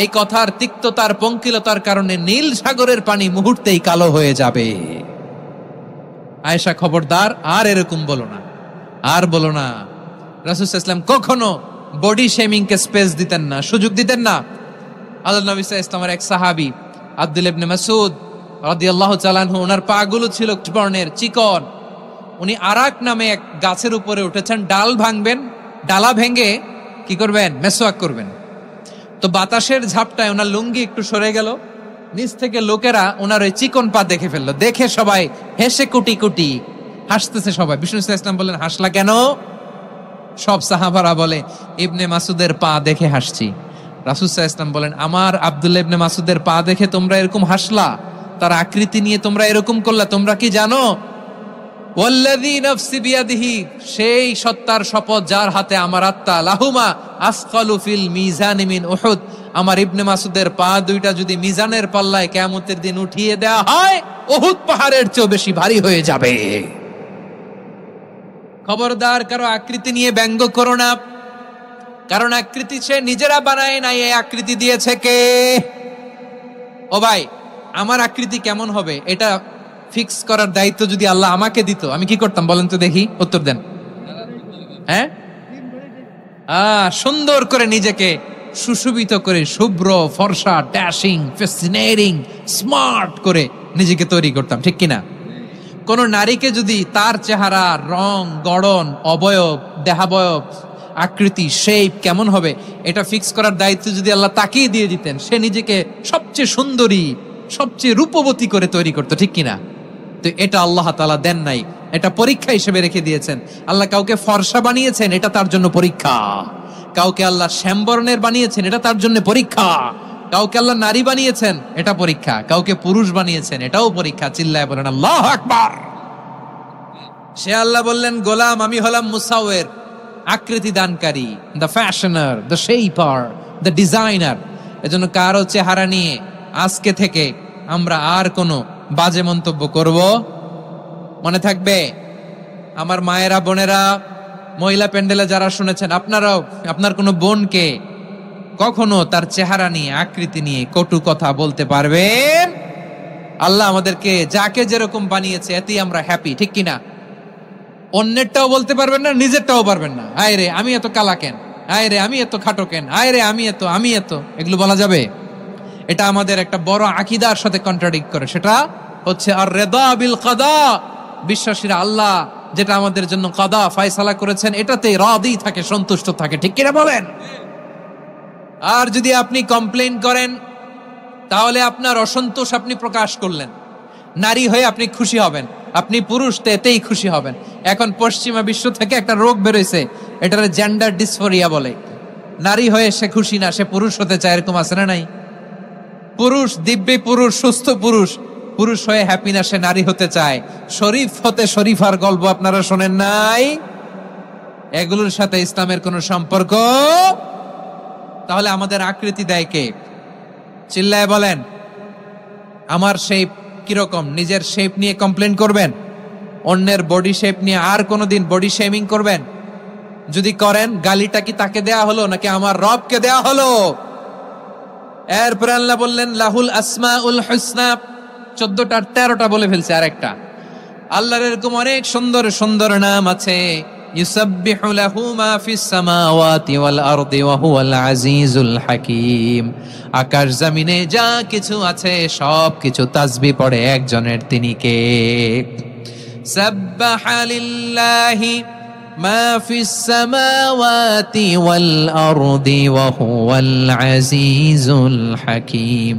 এই কথার তিক্ততার, পঙ্কিলতার কারণে নীল সাগরের পানি মুহূর্তেই কালো হয়ে যাবে। আয়েশা খবরদার, আর এরকম বলো না, আর বলো না। রাসূল সাল্লাল্লাহু আলাইহি ওয়াসাল্লাম কখনো বডি শেমিং কে স্পেস দিতেন না, সুযোগ দিতেন না। আল্লাহ নবী সাল্লাল্লাহু আলাইহি ওয়াসাল্লামের এক সাহাবী আব্দুল্লাহ ইবনে মাসউদ রাদিয়াল্লাহু তাআলা আনহু, ওনার পাগুলো ছিল বর্ণের চিকন। উনি আরাক নামে এক গাছের উপরে উঠেছেন, ডাল ভাঙবেন, ডালা ভেঙে কি করবেন? মেসওয়াক করবেন। তো বাতাসের ঝাপটায় ওনার লুঙ্গি একটু সরে গেল, নিচ থেকে লোকেরা ওনার ওই চিকন পা দেখে ফেললো। দেখে সবাই হেসে কুটি কুটি হাসতেছে সবাই। বিষ্ণু সাল্লাল্লাহু আলাইহি ওয়াসাল্লাম বললেন, হাসলা কেন? সব সাহাবারা বলে, ইবনে মাসুদের পা দেখে হাসছি। রাসূল সাল্লাল্লাহু আলাইহি ওয়াসাল্লাম বলেন, আমার আব্দুল্লাহ ইবনে মাসুদের পা দেখে তোমরা এরকম হাসলা, তার আকৃতি নিয়ে তোমরা এরকম করলা, তোমরা কি জানো? ওয়াল্লাযী নাফসি বিয়াদিহি, সেই সত্তার শপথ যার হাতে আমার আত্মা, লাহুমা আসকালু ফিল মিজানি মিন উহুদ, আমার ইবনে মাসুদের পা দুইটা যদি মিজানের পাল্লায় কিয়ামতের দিন উঠিয়ে দেওয়া হয়, উহুদ পাহাড়ের চেয়ে বেশি ভারী হয়ে যাবে। খবরদার, কারো আকৃতি নিয়ে ব্যঙ্গ করো না, কারণ আকৃতি সে নিজেরা বানায় নাই, এই আকৃতি দিয়েছে কে? ও ভাই, আমার আকৃতি কেমন হবে এটা ফিক্স করার দায়িত্ব যদি আল্লাহ আমাকে দিত, আমি কি করতাম বলেন তো দেখি, উত্তর দেন। হ্যাঁ, সুন্দর করে নিজেকে সুশোভিত করে, শুভ্র ফর্সা, ড্যাশিং, ফ্যাসিনেটিং, স্মার্ট করে নিজেকে তৈরি করতাম, ঠিক কিনা? কোন নারীকে যদি তার চেহারা, রং, গড়ন, অবয়ব, দেহাবয়ব, আকৃতি, শেপ কেমন হবে এটা ফিক্স করার দায়িত্ব যদি আল্লাহ তাকেই দিয়ে দিতেন, সে নিজেকে সবচেয়ে সুন্দরী, সবচেয়ে রূপবতী করে তৈরি করতো, ঠিক কিনা? তো এটা আল্লাহ তাআলা দেন নাই, এটা পরীক্ষা হিসেবে রেখে দিয়েছেন। আল্লাহ কাউকে ফর্সা বানিয়েছেন, এটা তার জন্য পরীক্ষা। কাউকে আল্লাহ শ্যামবর্ণের বানিয়েছেন, এটা তার জন্য পরীক্ষা। কাউকে আল্লাহ নারী বানিয়েছেন, এটা পরীক্ষা। কাউকে পুরুষ বানিয়েছেন, এটাও পরীক্ষা। চিল্লায় বলেন আল্লাহু আকবার। সে আল্লাহ বললেন, গোলাম আমি হলাম মুসাওয়ির, আকৃতি দানকারী, the fashioner, the shaper, the designer. এজন্য কারো চেহারা নিয়ে আজকে থেকে আমরা আর কোনো বাজে মন্তব্য করব মনে থাকবে। আমার মায়েরা, বোনেরা, মহিলা প্যান্ডেলে যারা শুনেছেন, আপনারাও আপনার কোনো বোনকে কখনো তার চেহারা নিয়ে, আকৃতি নিয়ে কটু কথা বলতে পারবেন? আল্লাহ আমাদেরকে যাকে যেরকম বানিয়েছে এতেই আমরা হ্যাপি, ঠিক কিনা? অন্যেরটাও বলতে পারবেন না, নিজেরটাও পারবেন না। আয় রে আমি এত কালা কেন, আয় রে আমি এত খাটো কেন, আয় রে আমি এত, এগুলো বলা যাবে? এটা আমাদের একটা বড় আকীদার সাথে কন্ট্রাডিক্ট করে। সেটা হচ্ছে আর রিদা বিল কাদা। বিশ্বাসীরা আল্লাহ যেটা আমাদের জন্য কাদা ফয়সালা করেছেন এটাতে রাদি থাকে, সন্তুষ্ট থাকে, ঠিক কিনা বলেন? আর যদি আপনি কমপ্লেইন করেন তাহলে আপনার অসন্তোষ আপনি প্রকাশ করলেন। নারী হয়ে আপনি খুশি হবেন, আপনি পুরুষ তো এতেই খুশি হবেন। এখন পশ্চিমা বিশ্ব থেকে একটা রোগ বেরোইছে, এটার জেন্ডার ডিসফোরিয়া বলে। নারী হয়ে সে খুশি না, সে পুরুষ হতে চায়, এরকম আছে না নাই? পুরুষ, দিব্যি পুরুষ, সুস্থ পুরুষ, পুরুষ হয়ে হ্যাপি না, সে নারী হতে চায়। শরীফ হতে শরীফার গল্প আপনারা শোনেন নাই? এগুলোর সাথে ইসলামের কোনো সম্পর্ক? তাহলে আমাদের আকৃতি দেয় কে? চিল্লায় বলেন। আমার শেপ কিরকম, নিজের শেপ নিয়ে কমপ্লেন করবেন? অন্যের বডি শেপ নিয়ে আর কোনোদিন বডি শেমিং করবেন? যদি করেন, গালিটা কি তাকে দেয়া হলো নাকি আমার রবকে দেয়া হলো? এরপর আল্লাহ বললেন লাহুল আসমাউল হুসনা, 14টার 13টা বলে ফেলছে। আর একটা, আল্লাহর এরকম অনেক সুন্দর সুন্দর নাম আছে। ইউসাব্বিহু লাহু মা ফিস সামাওয়াতি ওয়াল আরদি ওয়া হুয়াল আজিজুল হাকীম। আকাশ জমিনে যা কিছু আছে সব কিছু তাসবিহ পড়ে একজনের, তিনি কে? সাব্বাহা লিল্লাহি মা ফিস সামাওয়াতি ওয়াল আরদি ওয়া হুয়াল আজিজুল হাকীম।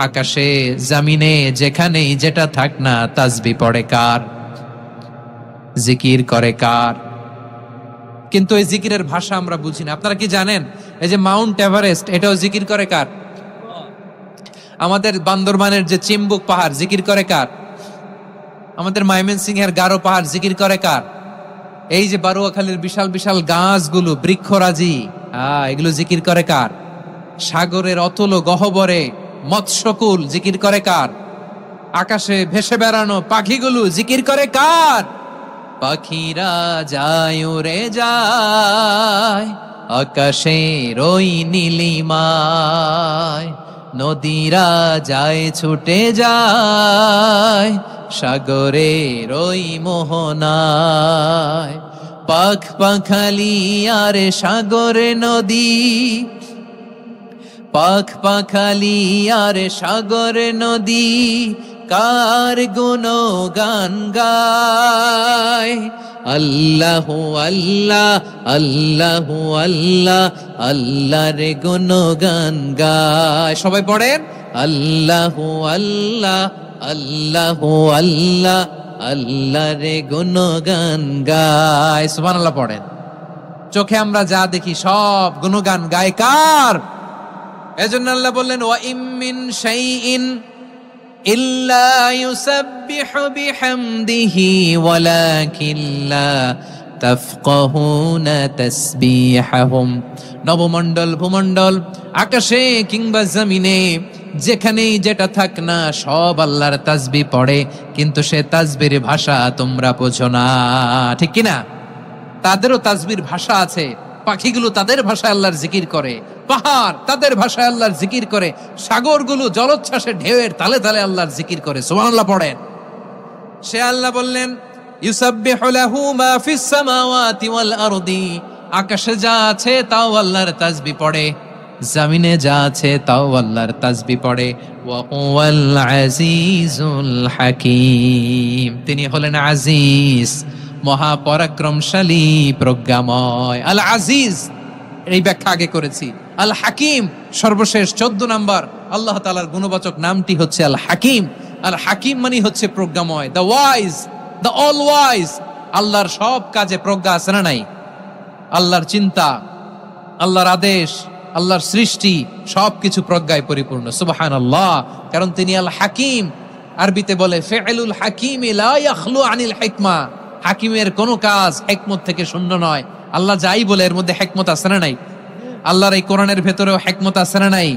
আকাশে জমিনে যেখানেই যেটা থাক না, তাসবিহ পড়ে কার? জিকির করে কার? কিন্তু এই জিকিরের ভাষা আমরা বুঝি না। আপনারা কি জানেন এই যে মাউন্ট এভারেস্ট, এটাও জিকির করে কার? আমাদের বান্দরবানের যে চিম্বুক পাহাড়, জিকির করে কার? আমাদের ময়মনসিংহের গারো পাহাড়, জিকির করে কার? এই যে বারুয়াখালীর বিশাল বিশাল গাছগুলো, বৃক্ষরাজি, এগুলো জিকির করে কার? সাগরের অতল গহ্বরে মৎস্যকুল, জিকির করে কার? আকাশে ভেসে বেড়ানো পাখিগুলো, জিকির করে কার? পাখিরা যায় উড়ে যায় আকাশের ওই নীলিমায়, নদীরা যায় ছুটে যায় সাগরের ওই মোহনায়। পাখ পাখালি আর সাগরে নদী, পাখ পাখালি আর সাগরে নদী, কার গুণগান গায়? আল্লাহু আল্লাহ, আল্লাহু আল্লাহ, আল্লাহর গুণগান গায়। সবাই পড়েন আল্লাহু আল্লাহ, আল্লাহু আল্লাহ, আল্লাহর গুণগান গায়। সুবহানাল্লাহ পড়েন। চোখে আমরা যা দেখি সব গুণগান গায় কার? এজন্য আল্লাহ বললেন ওয়া ইম মিন শাইইন ইল্লা ইউসাব্বিহু বিহামদিহি ওয়ালাকিন লা তাফকাহুনা তাসবিহাহুম। নবমণ্ডল, ভূমণ্ডল, আকাশে কিংবা জমিনে যেখানেই যেটা থাক না, সব আল্লাহর তাসবিহ পড়ে, কিন্তু সে তাসবির ভাষা তোমরা বোঝো না, ঠিক কিনা? তাদেরও তাসবির ভাষা আছে। পাখিগুলো তাদের ভাষায় আল্লাহর জিকির করে, পাহাড় তাদের ভাষায় আল্লাহর জিকির করে, সাগরগুলো জলোচ্ছ্বাসে ঢেউয়ের তালে তালে আল্লাহর জিকির করে। সুবহানাল্লাহ পড়েন। সে আল্লাহ বললেন ইউসাব্বিহু লাহু মা ফিস সামাওয়াতি ওয়াল আরদি, আকাশে যা আছে তাও আল্লাহর তাসবিহ পড়ে। জমিনে যা আছে তাও আল্লাহর তাসবিহ পড়ে। ওয়া হুয়াল আজিজুল হাকীম, তিনি হলেন আজিজ, মহাপরাক্রমশালী, প্রজ্ঞাময়। আল আজিজ এই ব্যাখ্যা আগে করেছি। আল হাকিম সর্বশেষ 14 নাম্বার আল্লাহ তাআলার গুণবাচক নামটি হচ্ছে আল হাকিম। আল হাকিম মানে হচ্ছে প্রজ্ঞাময়, the wise, the all wise. আল্লাহর সব কাজে প্রজ্ঞা আছে না নাই? আল্লাহর চিন্তা, আল্লাহর আদেশ, আল্লাহর সৃষ্টি সবকিছু প্রজ্ঞায় পরিপূর্ণ। সুবহানাল্লাহ, কারণ তিনি আল হাকিম। আরবিতে বলে ফিআলুল হাকিম লা ইয়াখলু আনিল হিকমা, হাকিমের কোনো কাজ হিকমত থেকে শূন্য নয়। আল্লাহ যাই বলে এর মধ্যে হিকমত আছে না নাই? আল্লাহর এই কোরআনের ভেতরেও হিকমত আছে না নাই?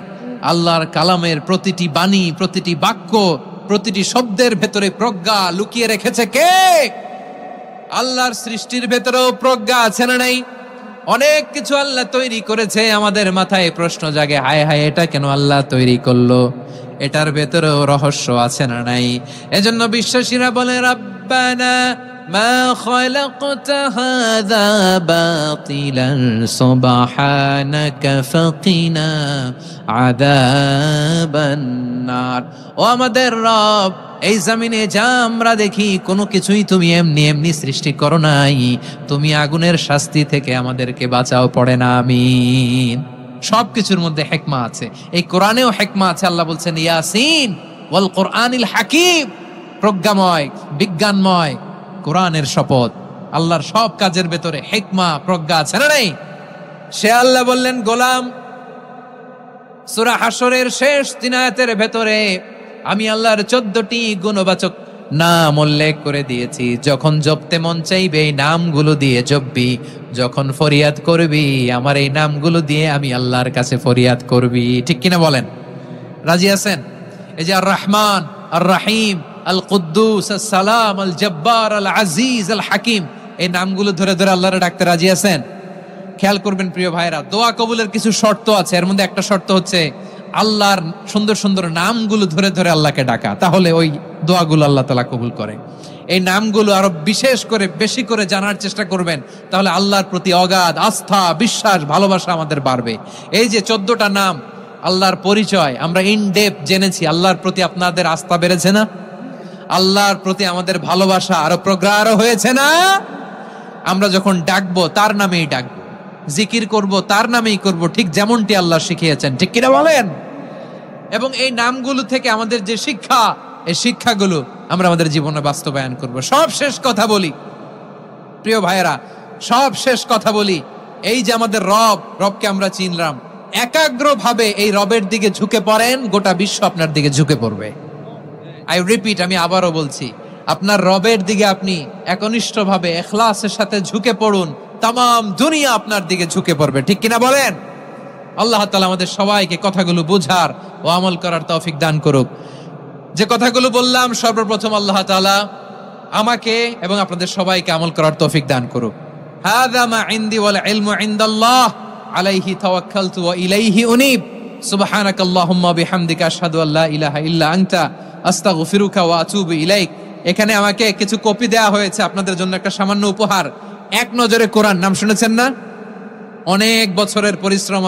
আল্লাহর কালামের প্রতিটি বাণী, প্রতিটি বাক্য, প্রতিটি শব্দের ভেতরে প্রজ্ঞা লুকিয়ে রেখেছে কে? আল্লাহর সৃষ্টির ভেতরেও প্রজ্ঞা আছে না নাই? অনেক কিছু আল্লাহ তৈরি করেছে, আমাদের মাথায় প্রশ্ন জাগে, হায় হায় এটা কেন আল্লাহ তৈরি করলো? এটার ভেতরেও রহস্য আছে না নাই? এজন্য বিশ্বাসীরা বলে রাব্বানা মা খালাকতা হাযা বাতিলান সুবহানাকা ফাকিনা আযাবান নার। ও আমাদের রব, এই জমিনে যা আমরা দেখি কোনো কিছুই তুমি এমনি এমনি সৃষ্টি করো নাই, তুমি আগুনের শাস্তি থেকে আমাদেরকে বাঁচাও, পড়ে না আমিন। সবকিছুর মধ্যে হিকমা আছে, এই কোরআনেও হিকমা আছে। আল্লাহ বলছেন ইয়াসিন ওয়াল কোরআনিল হাকিম, প্রজ্ঞাময়, বিজ্ঞানময় কোরআনের শপথ। আল্লাহর সব কাজের ভেতরে হিকমা, প্রজ্ঞা আছে না নাই? সে আল্লাহ বললেন গোলাম, সূরা হাশরের শেষ 3 আয়াতের ভেতরে আমি আল্লাহর 14টি গুণবাচক নাম উল্লেখ করে দিয়েছি। যখন জপতে মন চাইবে এই নামগুলো দিয়ে জপবি, যখন ফরিয়াদ করবি আমার এই নামগুলো দিয়ে আমি আল্লাহর কাছে ফরিয়াদ করবি। ঠিক কিনা বলেন? রাজি আছেন? এই যে আর রহমান, আর রাহিম, আল কুদ্দুস, আস সালাম, আল জব্বার, আল আজিজ, আল হাকিম, এই নামগুলো ধরে ধরে আল্লাহরে ডাকতে রাজি আছেন? খেয়াল করবেন প্রিয় ভাইরা, দোয়া কবুলের কিছু শর্ত আছে। এর মধ্যে একটা শর্ত হচ্ছে আল্লাহর সুন্দর সুন্দর নামগুলো ধরে ধরে আল্লাহকে ডাকা, তাহলে ওই দোয়াগুলো আল্লাহ তাআলা কবুল করে। এই নামগুলো আরো বিশেষ করে বেশি করে জানার চেষ্টা করবেন, তাহলে আল্লাহর প্রতি অগাধ আস্থা, বিশ্বাস, ভালোবাসা আমাদের বাড়বে। এই যে 14টা নাম আল্লাহর পরিচয় আমরা ইন ডেপথ জেনেছি, আল্লাহর প্রতি আপনাদের আস্থা বেড়েছে না? আল্লাহর প্রতি আমাদের ভালোবাসা আরো প্রগাঢ় হয়েছে না? আমরা যখন ডাকবো তার নামেই ডাকবো, জিকির করব তার নামেই করব, ঠিক যেমনটি আল্লাহ শিখিয়েছেন। ঠিক কিনা বলেন? এবং এই নামগুলো থেকে আমাদের যে শিক্ষা, এই শিক্ষাগুলো আমরা আমাদের জীবনে বাস্তবায়ন করব। সব শেষ কথা বলি প্রিয় ভাইয়েরা, সব শেষ কথা বলি, এই যে আমাদের রবকে আমরা চিনলাম, একাগ্রভাবে এই রবের দিকে ঝুঁকে পড়েন, গোটা বিশ্ব আপনার দিকে ঝুঁকে পড়বে। আই রিপিট, আমি আবারও বলছি, আপনার রবের দিকে আপনি একনিষ্ঠভাবে ইখলাসের সাথে ঝুঁকে পড়ুন, তামাম দুনিয়া আপনার দিকে ঝুঁকে পড়বে। ঠিক কিনা বলেন? আল্লাহ তাআলা আমাদের সবাইকে কথাগুলো বুঝার ও আমল করার তৌফিক দান করুক। যে কথাগুলো বললাম, সর্বপ্রথম আল্লাহ তাআলা আমাকে এবং আপনাদের সবাইকে আমল করার তৌফিক দান করুক। হাযা মা ইনদি ওয়াল ইলমু ইনদাল্লাহ আলাইহি তাওয়াক্কালতু ওয়া ইলাইহি উনীব। সুবহানাকাল্লাহুম্মা বিহামদিকা আশহাদু আল্লা ইলাহা ইল্লা আনতা আস্তাগফিরুকা ওয়া আতুবু ইলাইক। এখানে আমাকে কিছু কপি দেয়া হয়েছে আপনাদের জন্য, একটা সামান্য উপহার। এক নজরে কোরআন নাম শুনেছেন না? অনেক বছরের পরিশ্রম